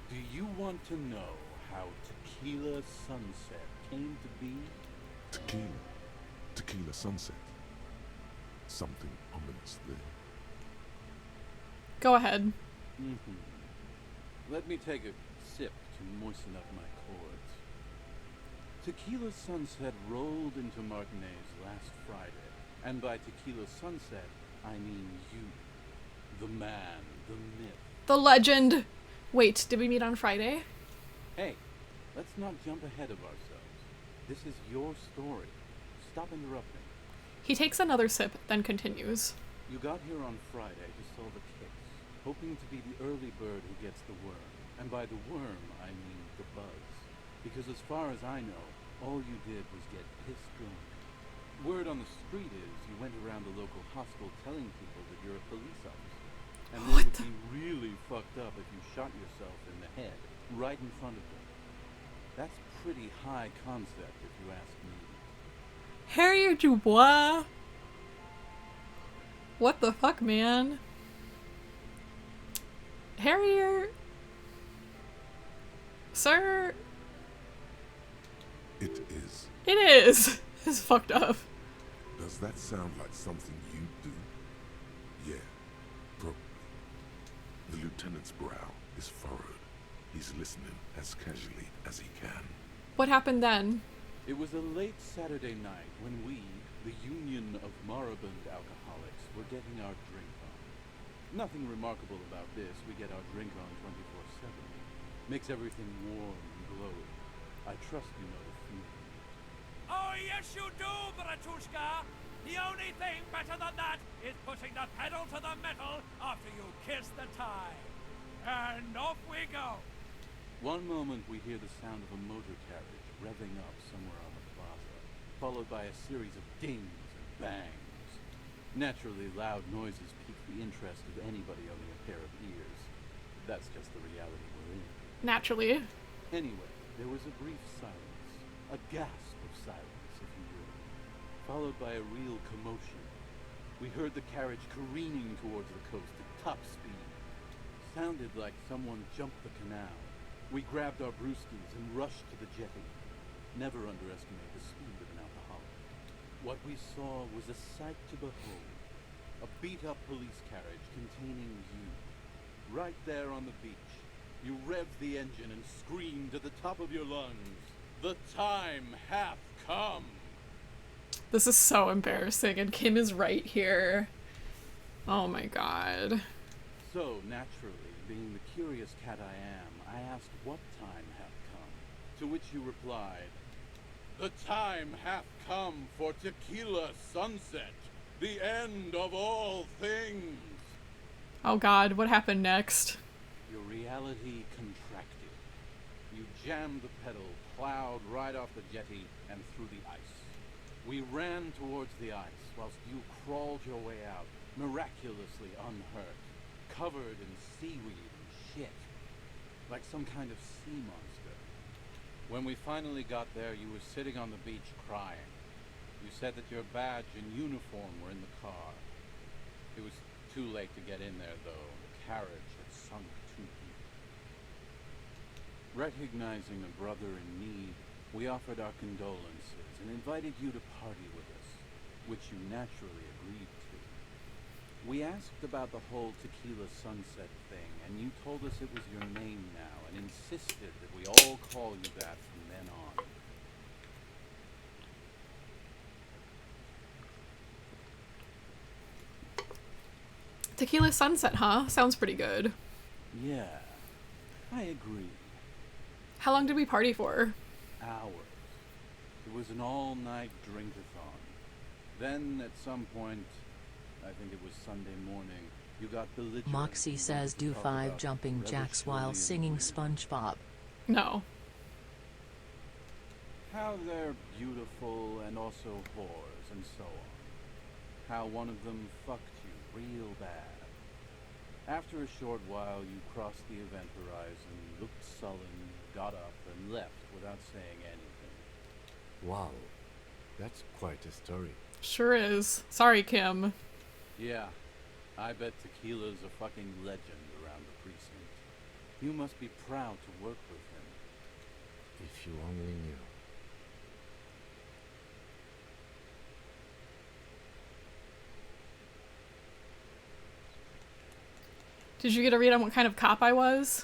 Do you want to know how tequila sunset came to be? Tequila. Tequila Sunset. Something ominous there. Go ahead. Let me take a sip to moisten up my chords. Tequila Sunset rolled into Martinez last Friday. And by Tequila Sunset, I mean you. The man, the myth. The legend! Wait, did we meet on Friday? Hey, let's not jump ahead of ourselves. This is your story. Stop interrupting. He takes another sip, then continues. You got here on Friday to solve a case, hoping to be the early bird who gets the worm. And by the worm, I mean the buzz. Because as far as I know, all you did was get pissed drunk. Word on the street is you went around the local hostel telling people that you're a police officer. And they would be really fucked up if you shot yourself in the head, right in front of them. That's pretty high concept, if you ask me. Harrier Dubois? What the fuck, man? Harrier? Sir? It is. It is! It's fucked up. Does that sound like something you do? Yeah, probably. The lieutenant's brow is furrowed. He's listening as casually as he can. What happened then? It was a late Saturday night when we, the Union of Moribund Alcoholics, were getting our drink on. Nothing remarkable about this. We get our drink on 24/7. Makes everything warm and glowy. I trust you know the feeling. Oh, yes you do, Bratushka! The only thing better than that is putting the pedal to the metal after you kiss the tie. And off we go! One moment we hear the sound of a motor carriage revving up somewhere on the plaza, followed by a series of dings and bangs. Naturally, loud noises pique the interest of anybody owning a pair of ears. That's just the reality we're in. Naturally. Anyway, there was a brief silence, a gasp of silence, if you will, followed by a real commotion. We heard the carriage careening towards the coast at top speed. Sounded like someone jumped the canal. We grabbed our brewskis and rushed to the jetty. Never underestimate the speed of an alcoholic. What we saw was a sight to behold. A beat-up police carriage containing you. Right there on the beach. You revved the engine and screamed at the top of your lungs, "The time hath come!" This is so embarrassing, and Kim is right here. Oh my god. So, naturally, being the curious cat I am, I asked what time hath come, to which you replied, "The time hath come for tequila sunset, the end of all things." Oh god, what happened next? Your reality contracted. You jammed the pedal, plowed right off the jetty, and through the ice. We ran towards the ice, whilst you crawled your way out, miraculously unhurt, covered in seaweed and shit, like some kind of sea monster. When we finally got there, you were sitting on the beach crying. You said that your badge and uniform were in the car. It was too late to get in there, though. The carriage had sunk too deep. Recognizing a brother in need, we offered our condolences and invited you to party with us, which you naturally agreed to. We asked about the whole tequila sunset thing, and you told us it was your name now, and insisted that we all call you that from then on. Tequila Sunset, huh? Sounds pretty good. Yeah, I agree. How long did we party for? Hours. It was an all-night drink-a-thon. Then, at some point, I think it was Sunday morning, you got belligerent. Moxie says do 5 jumping jacks while singing SpongeBob. No. How they're beautiful and also whores and so on. How one of them fucked you real bad. After a short while, you crossed the event horizon, looked sullen, got up, and left without saying anything. Wow, that's quite a story. Sure is. Sorry, Kim. Yeah, I bet Tequila's a fucking legend around the precinct. You must be proud to work with him. If you only knew. Did you get a read on what kind of cop I was?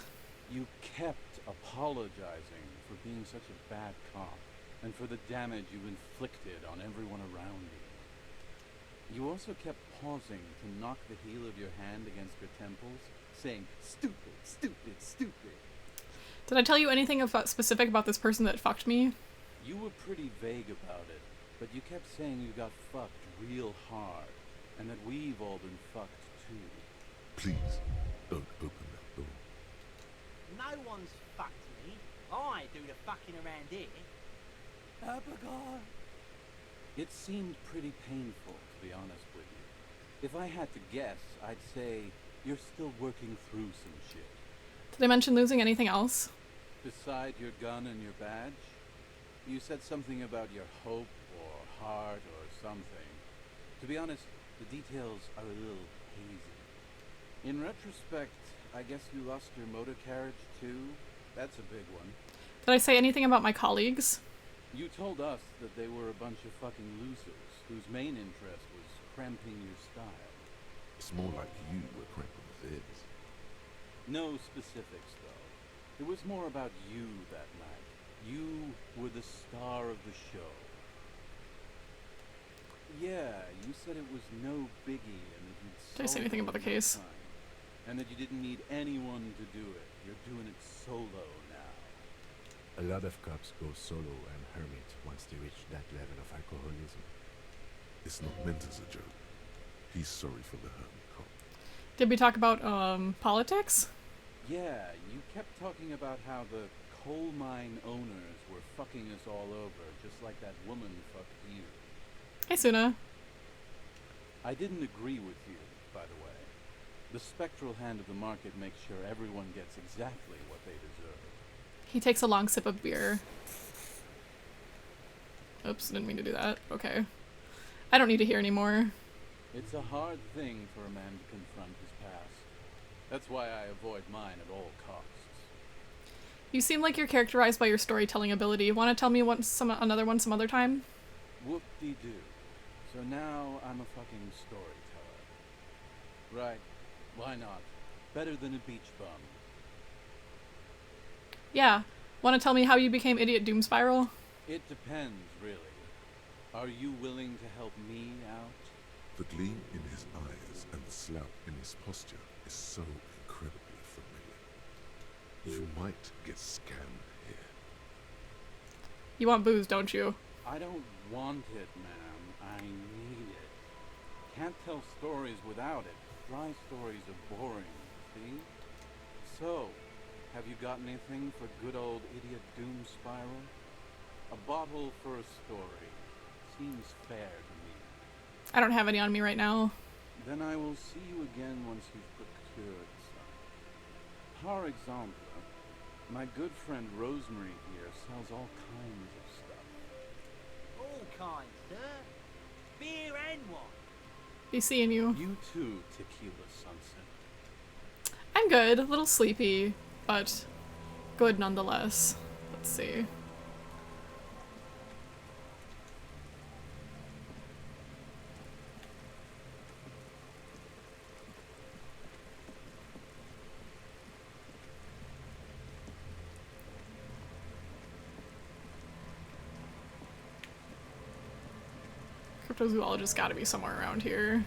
You kept apologizing for being such a bad cop, and for the damage you inflicted on everyone around you. You also kept pausing to knock the heel of your hand against your temples, saying, "Stupid, stupid, stupid." Did I tell you anything specific about this person that fucked me? You were pretty vague about it, but you kept saying you got fucked real hard. and that we've all been fucked too. Please, don't open that door. No one's fucked me. I do the fucking around here. Abigail! It seemed pretty painful, to be honest with you. If I had to guess, I'd say you're still working through some shit. Did I mention losing anything else? Beside your gun and your badge? You said something about your hope or heart or something. To be honest, the details are a little hazy. In retrospect, I guess you lost your motor carriage too? That's a big one. Did I say anything about my colleagues? You told us that they were a bunch of fucking losers whose main interest was cramping your style. It's more like you were cramping theirs. No specifics, though. It was more about you that night. You were the star of the show. Yeah, you said it was no biggie and that you'd Did I say anything about the case? time, and that you didn't need anyone to do it. You're doing it solo now. A lot of cops go solo and hermit once they reach that level of alcoholism. It's not meant as a joke. He's sorry for the hermit cop. Did we talk about politics? Yeah, you kept talking about how the coal mine owners were fucking us all over, just like that woman fucked you. Hey, Suna. I didn't agree with you, by the way. The spectral hand of the market makes sure everyone gets exactly what they deserve. He takes a long sip of beer. Oops, didn't mean to do that. Okay. I don't need to hear anymore. It's a hard thing for a man to confront his past. That's why I avoid mine at all costs. You seem like you're characterized by your storytelling ability. Want to tell me another one some other time? Whoop-de-doo. So now I'm a fucking storyteller. Right. Why not? Better than a beach bum. Yeah. Want to tell me how you became Idiot Doom Spiral? It depends, really. Are you willing to help me out? The gleam in his eyes and the slouch in his posture is so incredibly familiar. You might get scammed here. You want booze, don't you? I don't want it, ma'am. I need it. Can't tell stories without it. Dry stories are boring, see? So, have you got anything for good old Idiot Doom Spiral? A bottle for a story. Seems fair to me. I don't have any on me right now. Then I will see you again once you've procured some. Par exemple, my good friend Rosemary here sells all kinds of stuff. All kinds, sir. Beer and wine. Be seeing you. You too, Tequila Sunset. I'm good. A little sleepy, but good nonetheless. Let's see. Cryptozoologist gotta be somewhere around here.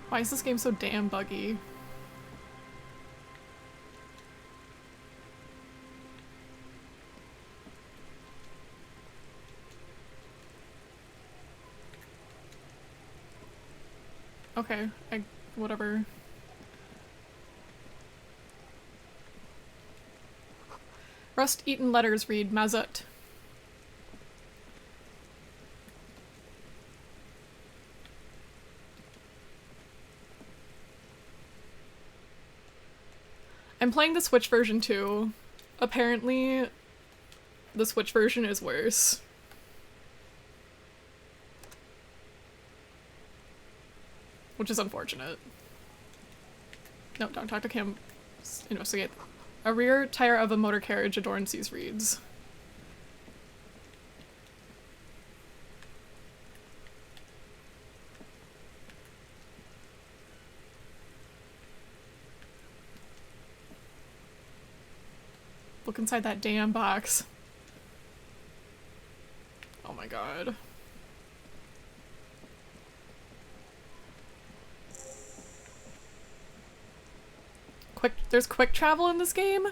Why is this game so damn buggy? Okay, whatever. Rust-eaten letters read Mazut. I'm playing the Switch version too. Apparently, the Switch version is worse. Which is unfortunate. No, don't talk to Kim. Investigate. A rear tire of a motor carriage adorns these reeds. Look inside that damn box. Oh my god. There's quick travel in this game?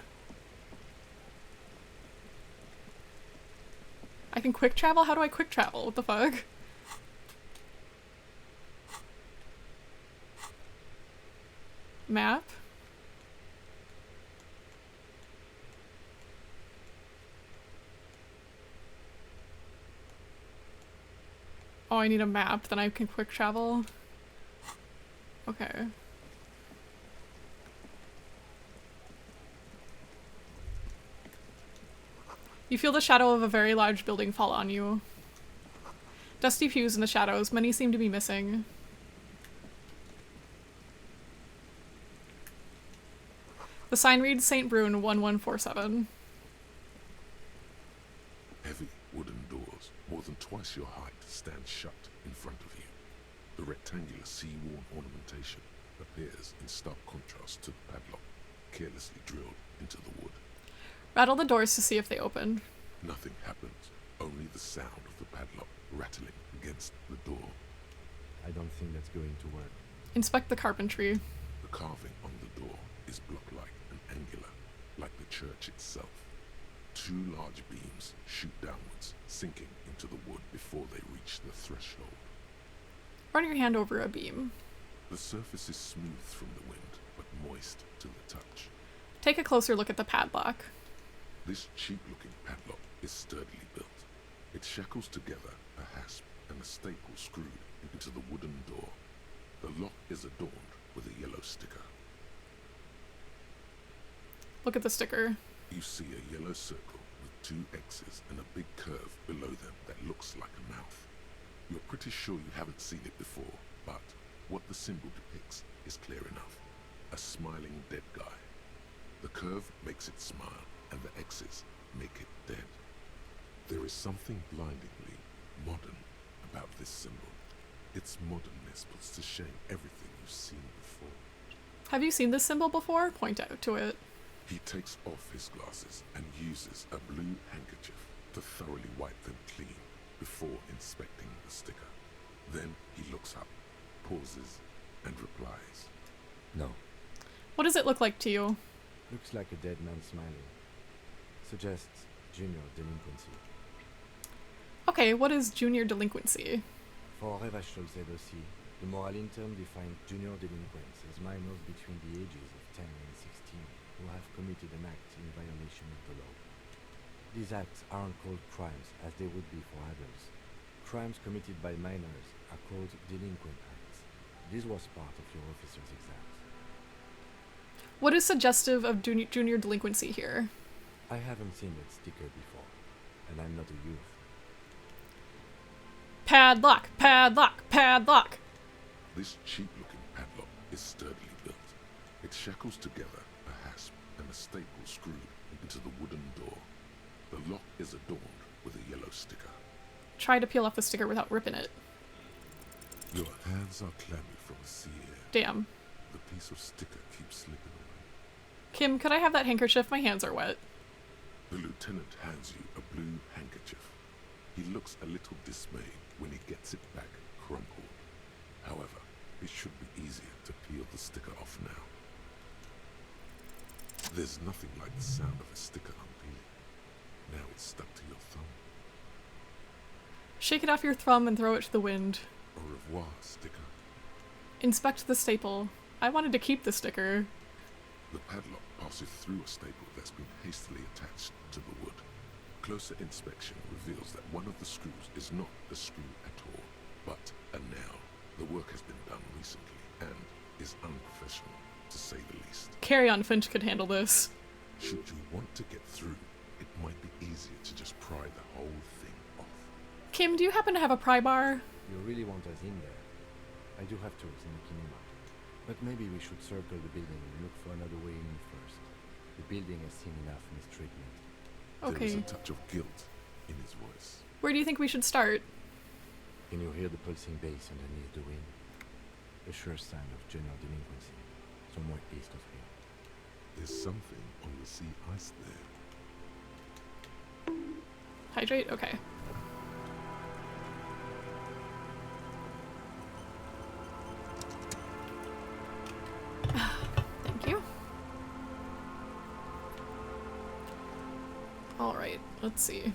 I can quick travel? How do I quick travel? What the fuck? Map? Oh, I need a map, then I can quick travel? Okay. You feel the shadow of a very large building fall on you. Dusty pews in the shadows, many seem to be missing. The sign reads St. Brune 1147. Heavy wooden doors, more than twice your height, stand shut in front of you. The rectangular sea-worn ornamentation appears in stark contrast to the padlock, carelessly drilled into the wood. Rattle the doors to see if they open. Nothing happens, only the sound of the padlock rattling against the door. I don't think that's going to work. Inspect the carpentry. The carving on the door is block-like and angular, like the church itself. Two large beams shoot downwards, sinking into the wood before they reach the threshold. Run your hand over a beam. The surface is smooth from the wind, but moist to the touch. Take a closer look at the padlock. This cheap-looking padlock is sturdily built. It shackles together a hasp and a staple screwed into the wooden door. The lock is adorned with a yellow sticker. Look at the sticker. You see a yellow circle with two X's and a big curve below them that looks like a mouth. You're pretty sure you haven't seen it before, but what the symbol depicts is clear enough. A smiling dead guy. The curve makes it smile, and the X's make it dead. There is something blindingly modern about this symbol. Its modernness puts to shame everything you've seen before. Have you seen this symbol before? Point out to it. He takes off his glasses and uses a blue handkerchief to thoroughly wipe them clean before inspecting the sticker. Then he looks up, pauses, and replies. No. What does it look like to you? Looks like a dead man smiling. Suggests junior delinquency. Okay, what is junior delinquency? For Revachol said aussi, the moral intern defined junior delinquents as minors between the ages of 10 and 16 who have committed an act in violation of the law. These acts aren't called crimes as they would be for adults. Crimes committed by minors are called delinquent acts. This was part of your officer's exams. What is suggestive of junior delinquency here? I haven't seen that sticker before, and I'm not a youth. Padlock! Padlock! Padlock! This cheap-looking padlock is sturdily built. It shackles together a hasp and a staple screwed into the wooden door. The lock is adorned with a yellow sticker. Try to peel off the sticker without ripping it. Your hands are clammy from the sea air. Damn. The piece of sticker keeps slipping away. Kim, could I have that handkerchief? My hands are wet. The lieutenant hands you a blue handkerchief. He looks a little dismayed when he gets it back crumpled. However, it should be easier to peel the sticker off now. There's nothing like the sound of a sticker unpeeling. Now it's stuck to your thumb. Shake it off your thumb and throw it to the wind. Au revoir, sticker. Inspect the staple. I wanted to keep the sticker. The padlock passes through a staple that's been hastily attached to the wood. Closer inspection reveals that one of the screws is not a screw at all, but a nail. The work has been done recently and is unprofessional, to say the least. Carry-on Finch could handle this. Should you want to get through, it might be easier to just pry the whole thing off. Kim, do you happen to have a pry bar? You really want us in there? I do have tools in the kinema. But maybe we should circle the building and look for another way in first. The building has seen enough mistreatment. There is Okay. a touch of guilt in his voice. Where do you think we should start? Can you hear the pulsing bass underneath the wind? A sure sign of general delinquency, somewhere east of here. There's something on the sea ice there. Hydrate? Okay. Thank you. Alright, let's see.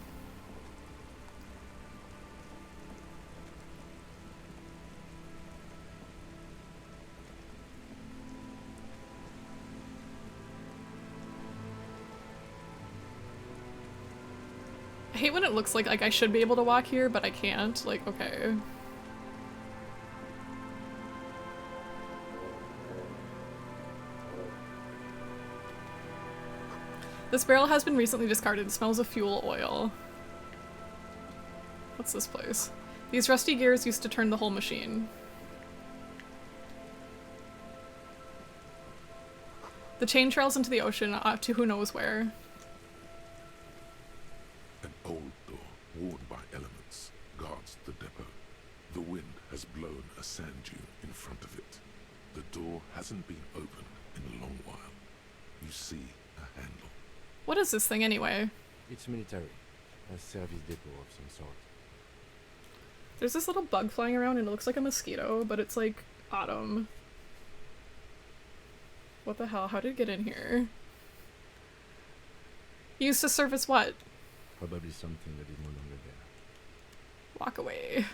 I hate when it looks like I should be able to walk here, but I can't. Like, okay. This barrel has been recently discarded. It smells of fuel oil. What's this place? These rusty gears used to turn the whole machine. The chain trails into the ocean, to who knows where. An old door, worn by elements, guards the depot. The wind has blown a sand dune in front of it. The door hasn't been opened in a long while. You see a handle. What is this thing anyway? It's military. A service depot of some sort. There's this little bug flying around and it looks like a mosquito, but it's like autumn. What the hell? How did it get in here? Used to service what? Probably something that is no longer there. Walk away.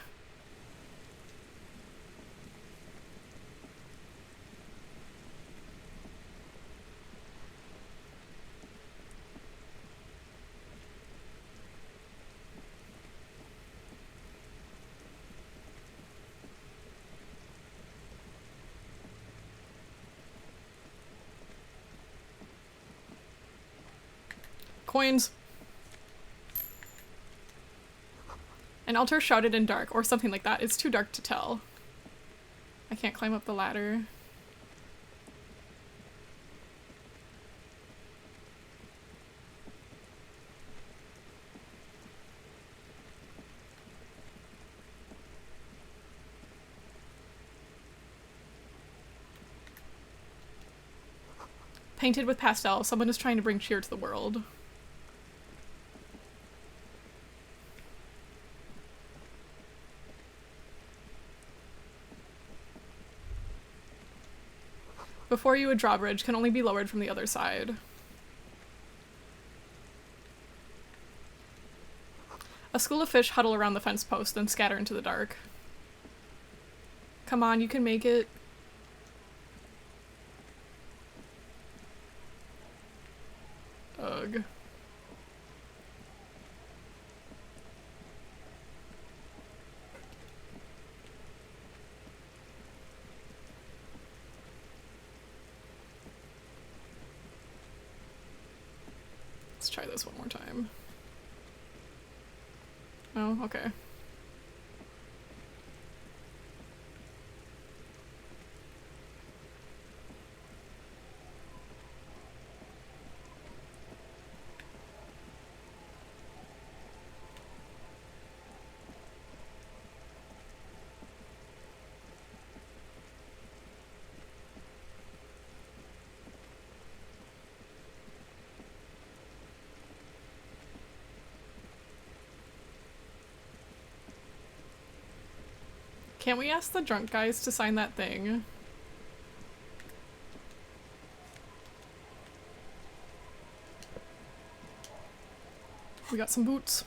Coins. An altar shrouded in dark, or something like that. It's too dark to tell. I can't climb up the ladder. Painted with pastel, someone is trying to bring cheer to the world. Before you, a drawbridge can only be lowered from the other side. A school of fish huddle around the fence post, then scatter into the dark. Come on, you can make it. Ugh. Let's try this one more time. Oh, okay. Can't we ask the drunk guys to sign that thing? We got some boots.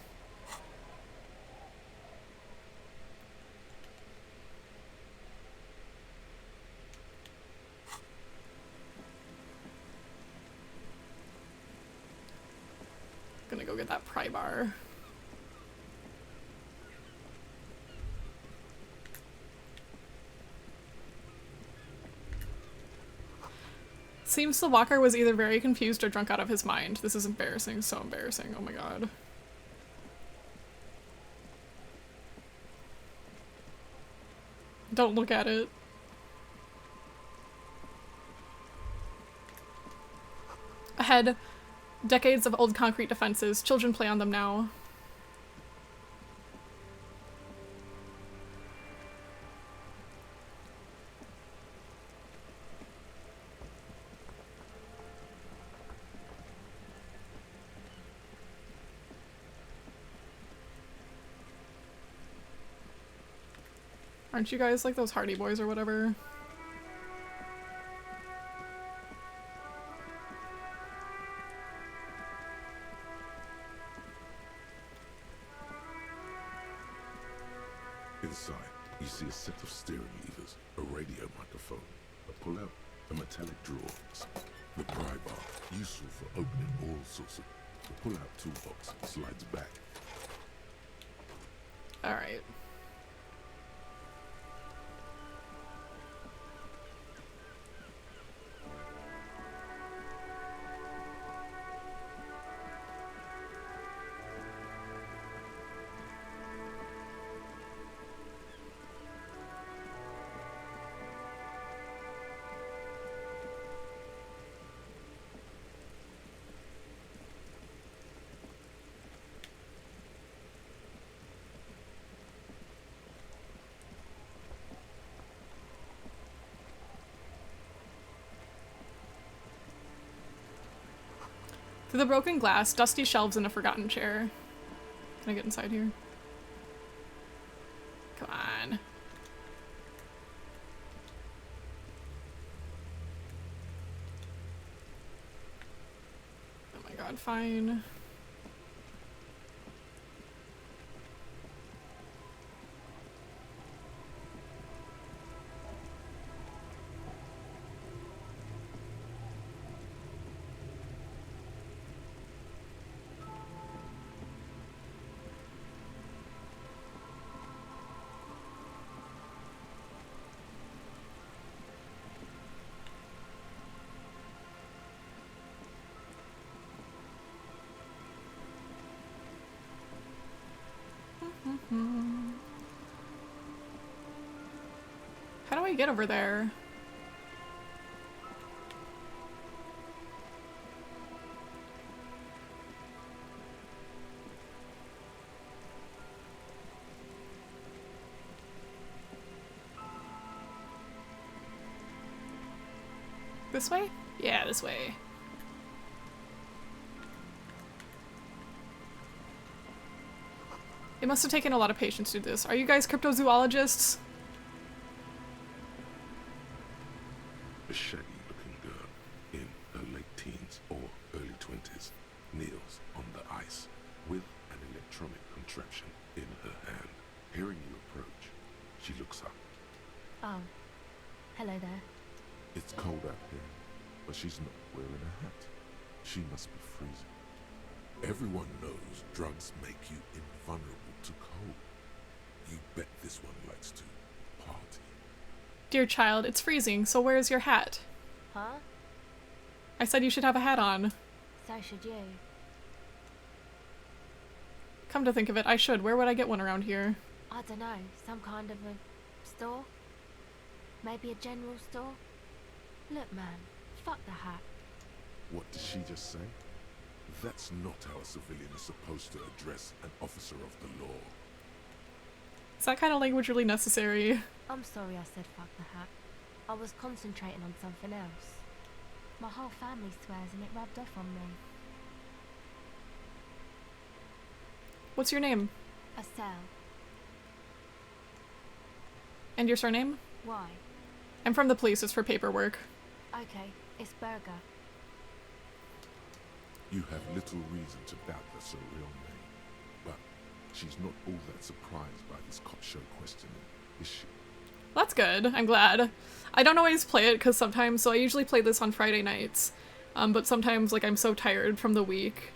Gonna go get that pry bar. Seems the walker was either very confused or drunk out of his mind. This is embarrassing, so embarrassing. Oh my god. Don't look at it. Ahead, decades of old concrete defenses. Children play on them now. Aren't you guys like those Hardy Boys or whatever? Inside, you see a set of steering levers, a radio microphone, a pull-out, a metallic drawer, the pry bar, useful for opening all sorts of... The pull-out toolbox slides back. Alright. Through the broken glass, dusty shelves, and a forgotten chair. Can I get inside here? Come on. Oh my god, fine. How do I get over there? This way? Yeah, this way. It must have taken a lot of patience to do this. Are you guys cryptozoologists? A shaggy-looking girl in her late teens or early 20s kneels on the ice with an electronic contraption in her hand. Hearing you approach, she looks up. Oh, hello there. It's cold out here, but she's not wearing a hat. She must be freezing. Everyone knows drugs make you invulnerable to cold. You bet this one likes to party. Dear child, it's freezing, so where's your hat? Huh? I said you should have a hat on. So should you. Come to think of it, I should. Where would I get one around here? I don't know, some kind of a store? Maybe a general store? Look man, fuck the hat. What did she just say? That's not how a civilian is supposed to address an officer of the law. Is that kind of language really necessary? I'm sorry I said fuck the hat. I was concentrating on something else. My whole family swears and it rubbed off on me. What's your name? Estelle. And your surname? Why? I'm from the police, it's for paperwork. Okay, it's Berger. You have little reason to doubt that's her real name, but she's not all that surprised by this cop show questioning, is she? That's good, I'm glad. I don't always play it because sometimes, so I usually play this on Friday nights, but sometimes like I'm so tired from the week,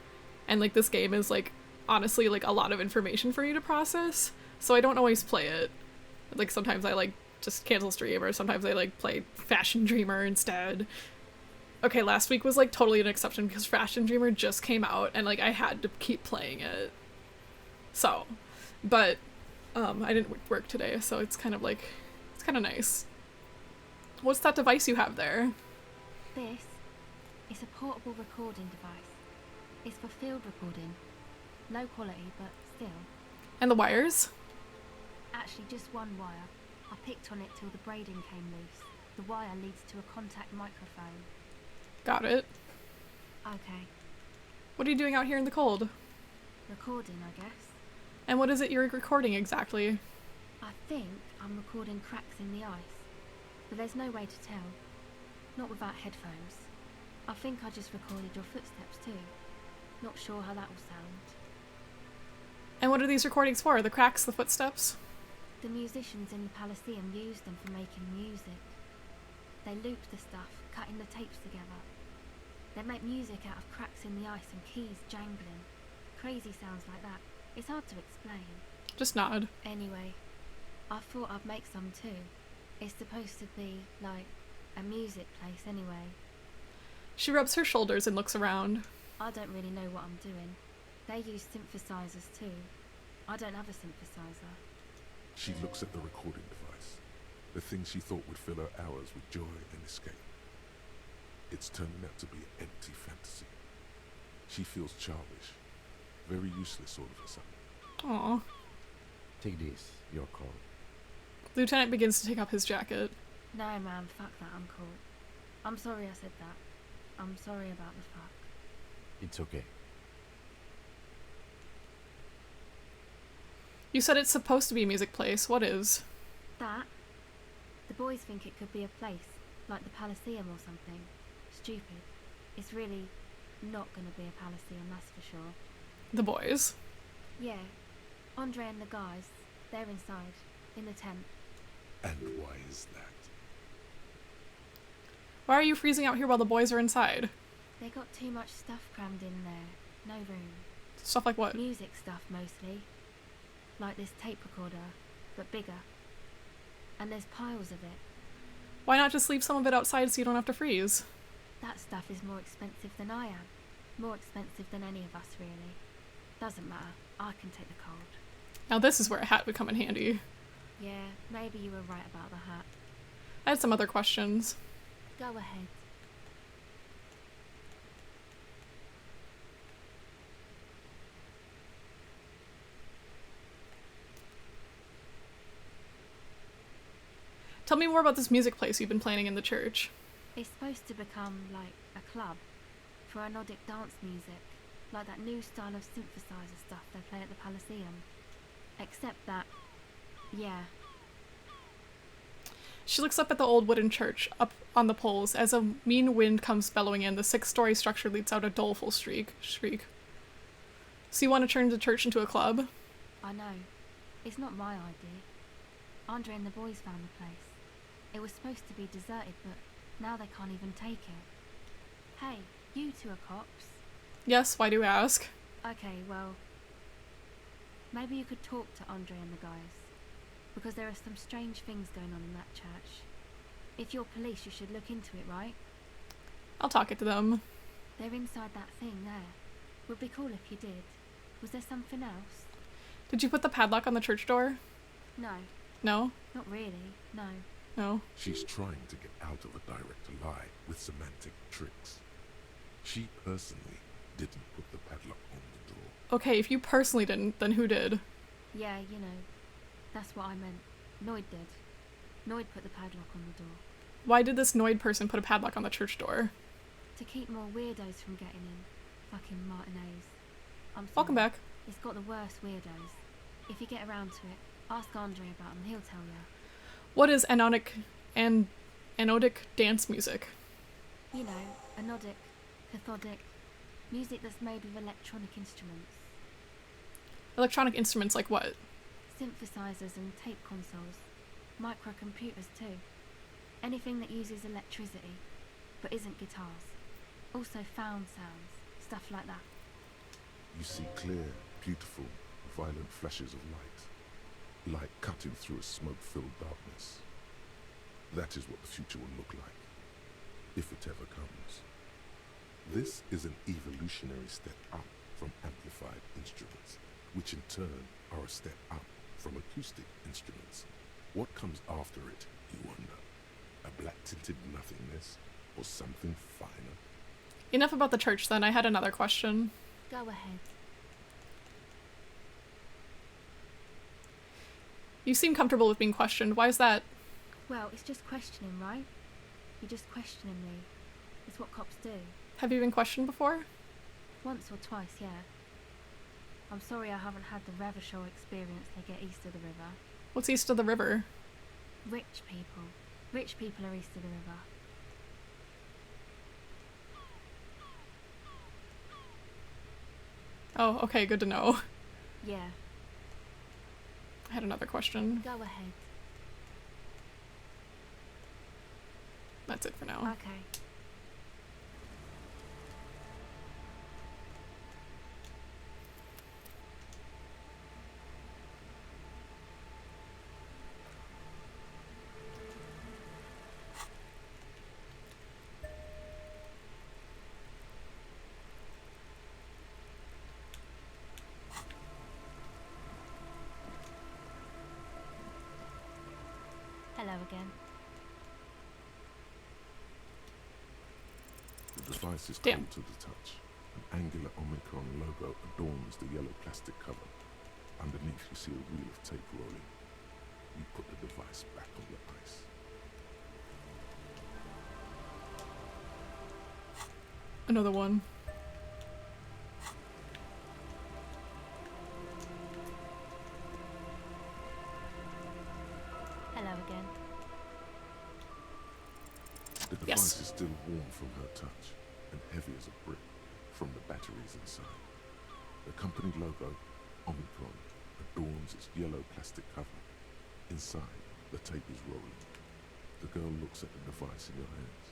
and like this game is like honestly like a lot of information for me to process, so I don't always play it. Like sometimes I like just cancel stream, or sometimes I like play Fashion Dreamer instead. Okay, last week was like totally an exception because Fashion Dreamer just came out and like I had to keep playing it. So, but I didn't work today, so it's kind of like, it's kind of nice. What's that device you have there? This is a portable recording device. It's for field recording. Low quality, but still. And the wires? Actually, just one wire. I picked on it till the braiding came loose. The wire leads to a contact microphone. Got it. Okay. What are you doing out here in the cold? Recording, I guess. And what is it you're recording exactly? I think I'm recording cracks in the ice, but there's no way to tell. Not without headphones. I think I just recorded your footsteps too. Not sure how that will sound. And what are these recordings for? The cracks, the footsteps? The musicians in the Palaceum used them for making music. They loop the stuff, cutting the tapes together. They make music out of cracks in the ice and keys jangling. Crazy sounds like that. It's hard to explain. Just nod. Anyway, I thought I'd make some too. It's supposed to be, like, a music place anyway. She rubs her shoulders and looks around. I don't really know what I'm doing. They use synthesizers too. I don't have a synthesizer. She looks at the recording device, the thing she thought would fill her hours with joy and escape. It's turning out to be an empty fantasy. She feels childish, very useless all of a sudden. Aw. Take this, your call. Lieutenant begins to take off his jacket. No, man, fuck that, I'm cool. I'm sorry I said that. I'm sorry about the fuck. It's okay. You said it's supposed to be a music place. What is? That? The boys think it could be a place, like the Palaceum or something. Stupid. It's really not gonna be a Palaceum, that's for sure. The boys? Yeah. Andre and the guys, they're inside, in the tent. And why is that? Why are you freezing out here while the boys are inside? They got too much stuff crammed in there. No room. Stuff like what? Music stuff, mostly. Like this tape recorder, but bigger. And there's piles of it. Why not just leave some of it outside so you don't have to freeze? That stuff is more expensive than I am. More expensive than any of us, really. Doesn't matter. I can take the cold. Now this is where a hat would come in handy. Yeah, maybe you were right about the hat. I had some other questions. Go ahead. Tell me more about this music place you've been planning in the church. It's supposed to become like a club for anodic dance music, like that new style of synthesizer stuff they play at the Palaceum. Except that, yeah. She looks up at the old wooden church up on the poles. As a mean wind comes bellowing in, the 6-story structure leads out a doleful shriek. So you want to turn the church into a club? I know. It's not my idea. Andre and the boys found the place. It was supposed to be deserted, but now they can't even take it. Hey, you two are cops. Yes, why do you ask? Okay, well, maybe you could talk to Andre and the guys, because there are some strange things going on in that church. If you're police, you should look into it, right? I'll talk it to them. They're inside that thing there. Would be cool if you did. Was there something else? Did you put the padlock on the church door? No. No? Not really, no. No. She's trying to get out of a direct lie with semantic tricks. She personally didn't put the padlock on the door. Okay, if you personally didn't, then who did? Yeah, you know. That's what I meant. Noid did. Noid put the padlock on the door. Why did this Noid person put a padlock on the church door? To keep more weirdos from getting in. Fucking Martinez. I'm sorry. Welcome back. It's got the worst weirdos. If you get around to it, ask Andre about him, he'll tell you. What is anodic dance music? You know, anodic, cathodic, music that's made with electronic instruments. Electronic instruments like what? Synthesizers and tape consoles. Microcomputers too. Anything that uses electricity, but isn't guitars. Also found sounds, stuff like that. You see clear, beautiful, violent flashes of light. Light cutting through a smoke-filled darkness. That is what the future will look like, if it ever comes. This is an evolutionary step up from amplified instruments, which in turn are a step up from acoustic instruments. What comes after it, you wonder? A black-tinted nothingness, or something finer? Enough about the church then, I had another question. Go ahead. You seem comfortable with being questioned, why is that? Well, it's just questioning, right? You're just questioning me. It's what cops do. Have you been questioned before? Once or twice, yeah. I'm sorry I haven't had the Revachol experience they get east of the river. What's east of the river? Rich people. Rich people are east of the river. Oh, okay, good to know. Yeah. I had another question. Go ahead. That's it for now. Okay. Hello again. The device is Damn. cold to the touch. An angular Omicron logo adorns the yellow plastic cover. Underneath you see a wheel of tape rolling. You put the device back on the ice. Another one. Hello again. The device Yes. is still warm from her touch and heavy as a brick from the batteries inside. The company logo, Omicron, adorns its yellow plastic cover. Inside, the tape is rolling. The girl looks at the device in your hands.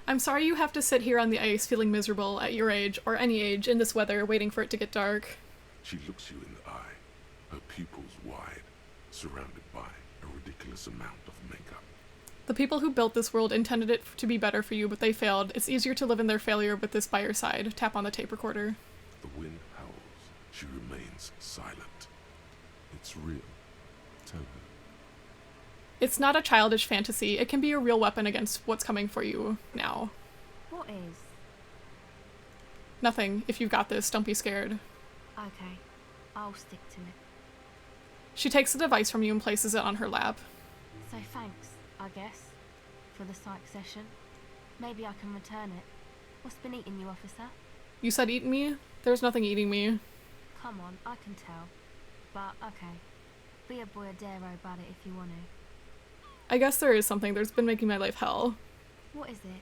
I'm sorry you have to sit here on the ice feeling miserable at your age, or any age, in this weather, waiting for it to get dark. She looks you in the eye, her pupils wide, surrounded by a ridiculous amount of makeup. The people who built this world intended it to be better for you, but they failed. It's easier to live in their failure with this by your side. Tap on the tape recorder. The wind howls. She remains silent. It's real. Tell her. It's not a childish fantasy. It can be a real weapon against what's coming for you now. What is? Nothing. If you've got this, don't be scared. Okay. I'll stick to it. She takes the device from you and places it on her lap. So thanks, I guess, for the psych session. Maybe I can return it. What's been eating you, officer? You said eating me? There's nothing eating me. Come on, I can tell. But, okay. Be a boyadero about it if you want to. I guess there is something that's been making my life hell. What is it?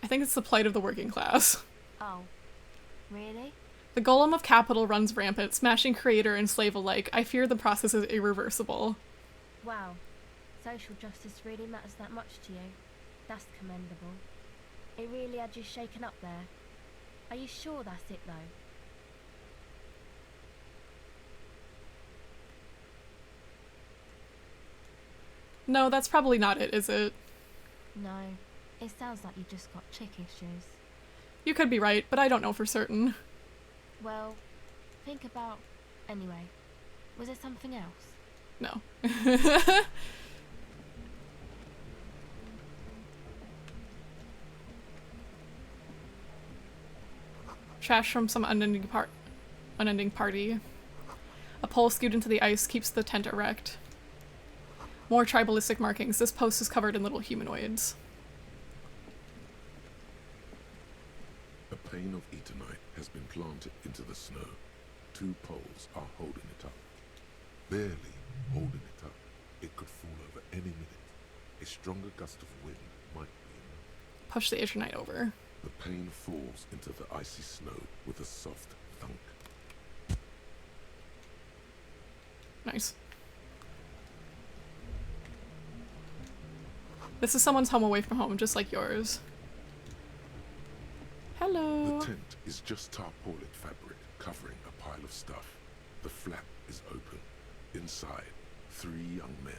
I think it's the plight of the working class. Oh. Really? The golem of capital runs rampant, smashing creator and slave alike. I fear the process is irreversible. Wow. Social justice really matters that much to you. That's commendable. It really had you shaken up there. Are you sure that's it, though? No, that's probably not it, is it? No. It sounds like you just got chick issues. You could be right, but I don't know for certain. Well, think about... Anyway, was there something else? No. Trash from some unending party. A pole skewed into the ice keeps the tent erect. More tribalistic markings. This post is covered in little humanoids. A pane of eternite has been planted into the snow. 2 poles are holding it up. Barely holding it up. It could fall over any minute. A stronger gust of wind might be enough. Push the eternite over. The pane falls into the icy snow with a soft thunk. Nice. This is someone's home away from home, just like yours. Hello. The tent is just tarpaulin fabric covering a pile of stuff. The flap is open. Inside, 3 young men,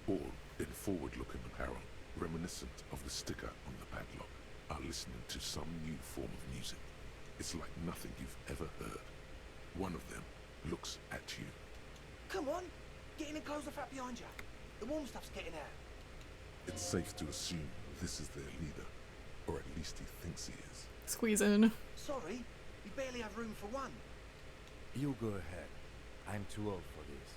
all in forward-looking apparel, reminiscent of the sticker on the padlock, are listening to some new form of music. It's like nothing you've ever heard. One of them looks at you. Come on, get in and close the flap behind you. The warm stuff's getting out. It's safe to assume this is their leader, or at least he thinks he is. Squeeze in. Sorry, we barely have room for one. You go ahead. I'm too old for this.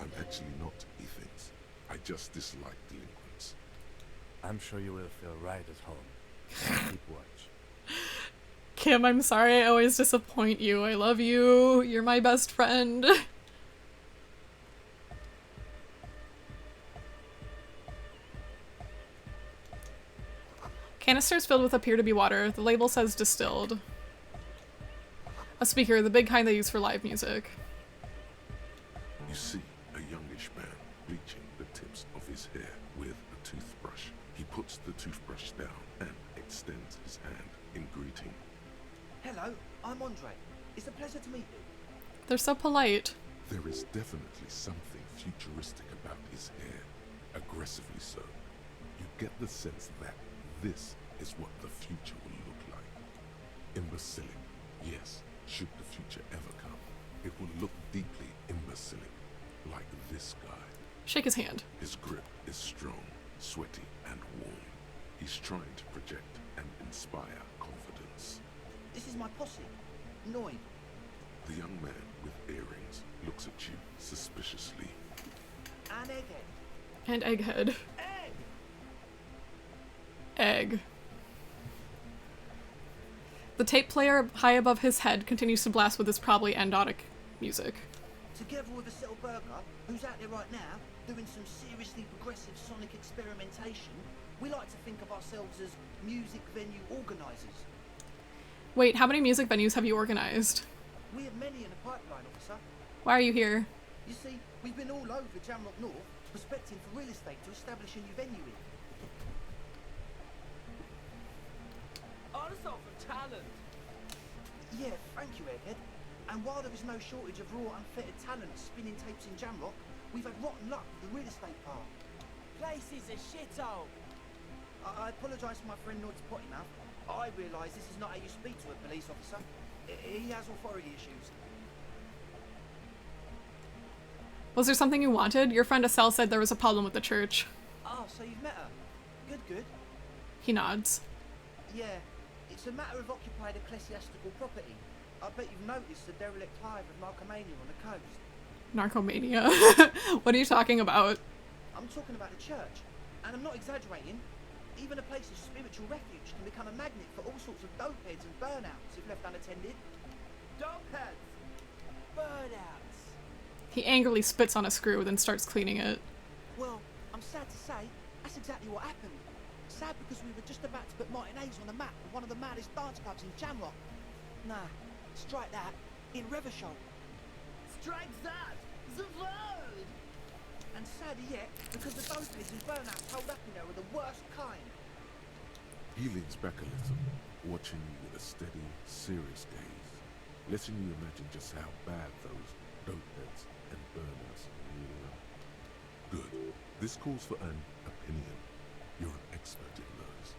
I'm actually not, he thinks. I just dislike delinquents. I'm sure you will feel right at home. Keep watch. Kim, I'm sorry I always disappoint you. I love you. You're my best friend. Canisters filled with appear-to-be water. The label says distilled. A speaker, the big kind they use for live music. You see a youngish man bleaching the tips of his hair with a toothbrush. He puts the toothbrush down and extends his hand in greeting. Hello, I'm Andre. It's a pleasure to meet you. They're so polite. There is definitely something futuristic about his hair. Aggressively so. You get the sense that this is what the future will look like. Imbecilic, yes. Should the future ever come, it will look deeply imbecilic, like this guy. Shake his hand. His grip is strong, sweaty, and warm. He's trying to project and inspire confidence. This is my posse, Noid. The young man with earrings looks at you suspiciously. And Egghead. And Egghead. Egg! Egg. The tape player high above his head continues to blast with his probably endotic music. Together with a little burger, who's out there right now, doing some seriously progressive sonic experimentation, we like to think of ourselves as music venue organisers. Wait, how many music venues have you organized? We have many in the pipeline, officer. Why are you here? You see, we've been all over Jamrock North, prospecting for real estate to establish a new venue in. Artists of talent. Yeah, thank you, Egghead. And while there is no shortage of raw, unfettered talent spinning tapes in Jamrock, we've had rotten luck with the real estate part. Place is a shithole. I apologise for my friend Nod's potty mouth. I realise this is not how you speak to a police officer. He has authority issues. Was there something you wanted? Your friend Estelle said there was a problem with the church. Ah, so you've met her. Good. He nods. Yeah, it's a matter of occupied ecclesiastical property. I bet you've noticed the derelict hive of narcomania on the coast. Narcomania? What are you talking about? I'm talking about the church, and I'm not exaggerating. Even a place of spiritual refuge can become a magnet for all sorts of dopeheads and burnouts if left unattended. Dopeheads! Burnouts! He angrily spits on a screw, then starts cleaning it. Well, I'm sad to say, that's exactly what happened. Sad because we were just about to put Martinez on the map with one of the maddest dance clubs in Jamrock. Nah, strike that, in Revershol. Strike that! The word! And sadder yet, because the dopeheads and burnouts held up in there are the worst kind. He leans back a little, watching you with a steady, serious gaze, letting you imagine just how bad those dopeheads and burners really are. Good. This calls for an opinion. You're an expert in those.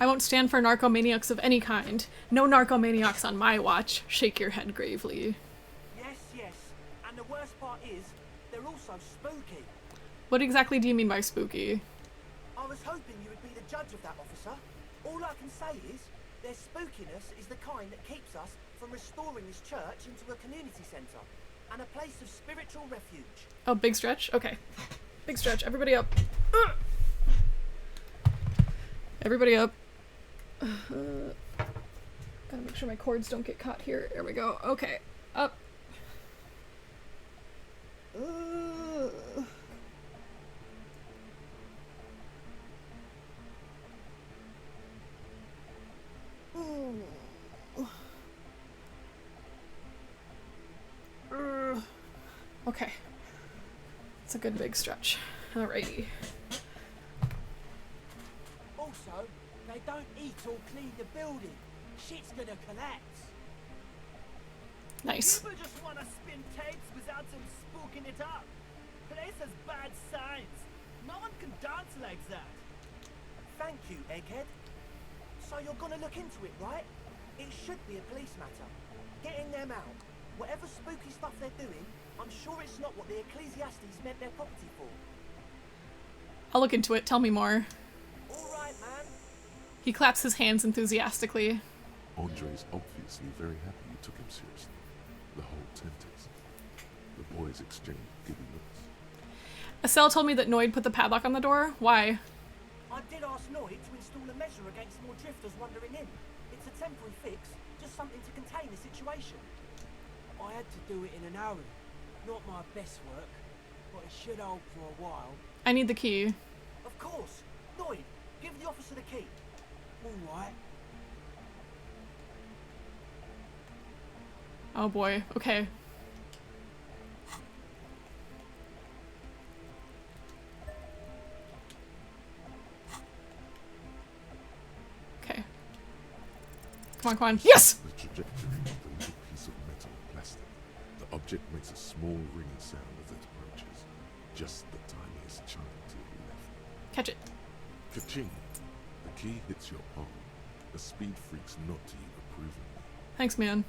I won't stand for narcomaniacs of any kind. No narcomaniacs on my watch. Shake your head gravely. Yes. And the worst part is, they're also spooky. What exactly do you mean by spooky? I was hoping you would be the judge of that, officer. All I can say is, their spookiness is the kind that keeps us from restoring this church into a community centre and a place of spiritual refuge. Oh, big stretch? Okay. Big stretch. Everybody up. Everybody up. Gotta make sure my cords don't get caught here. There we go. Okay. Up. Okay. It's a good big stretch. Alrighty. Also, they don't eat or clean the building. Shit's gonna collapse. Nice. People just want to spin tapes without them spooking it up. Place has bad signs. No one can dance like that. Thank you, Egghead. So you're gonna look into it, right? It should be a police matter. Getting them out. Whatever spooky stuff they're doing, I'm sure it's not what the Ecclesiastes meant their property for. I'll look into it. Tell me more. All right, man. He claps his hands enthusiastically. Andre's obviously very happy you took him seriously. The whole sentence. The boys exchanged giddy looks. Estelle told me that Noid put the padlock on the door. Why? I did ask Noid to install a measure against more drifters wandering in. It's a temporary fix, just something to contain the situation. I had to do it in an hurry. Not my best work, but it should hold for a while. I need the key. Of course. Noid, give the officer the key. All right. Oh boy, okay. Okay. Come on, come on. Yes! The trajectory of the little piece of metal and plastic. The object makes a small ringing sound as it approaches. Just the tiniest chunk to the left. Catch it. Ka-ching! The key hits your palm. The speed freaks nod to you approvingly. Thanks, man.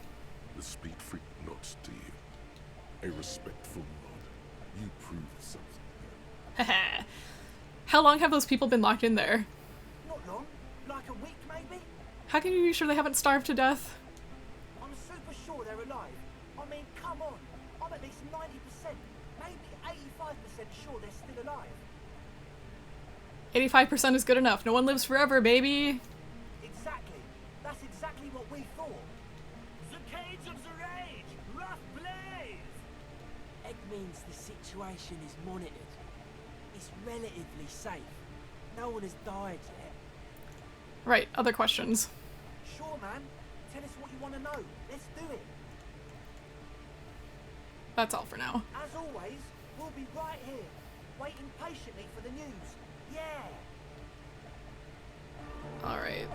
The speed freak nods to you. A respectful nod. You proved something here. Haha. How long have those people been locked in there? Not long. Like a week, maybe? How can you be sure they haven't starved to death? I'm super sure they're alive. I mean, come on. I'm at least 90%, maybe 85% sure they're still alive. 85% is good enough. No one lives forever, baby. Exactly. That's exactly what we thought. The cage of the rage! Rough blaze! It means the situation is monitored. It's relatively safe. No one has died yet. Right, other questions. Sure, man. Tell us what you want to know. Let's do it. That's all for now. As always, we'll be right here, waiting patiently for the news. Yeah! Alright.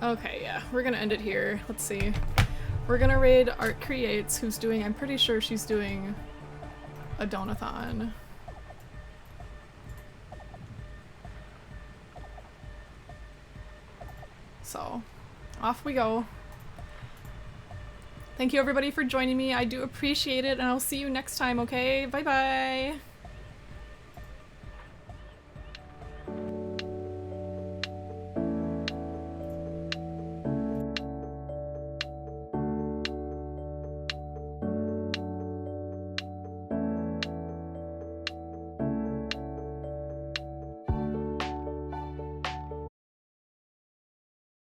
Okay, yeah, we're gonna end it here. Let's see. We're gonna raid Art Creates, who's doing, I'm pretty sure she's doing a donathon. So, off we go. Thank you everybody for joining me. I do appreciate it, and I'll see you next time, okay? Bye bye!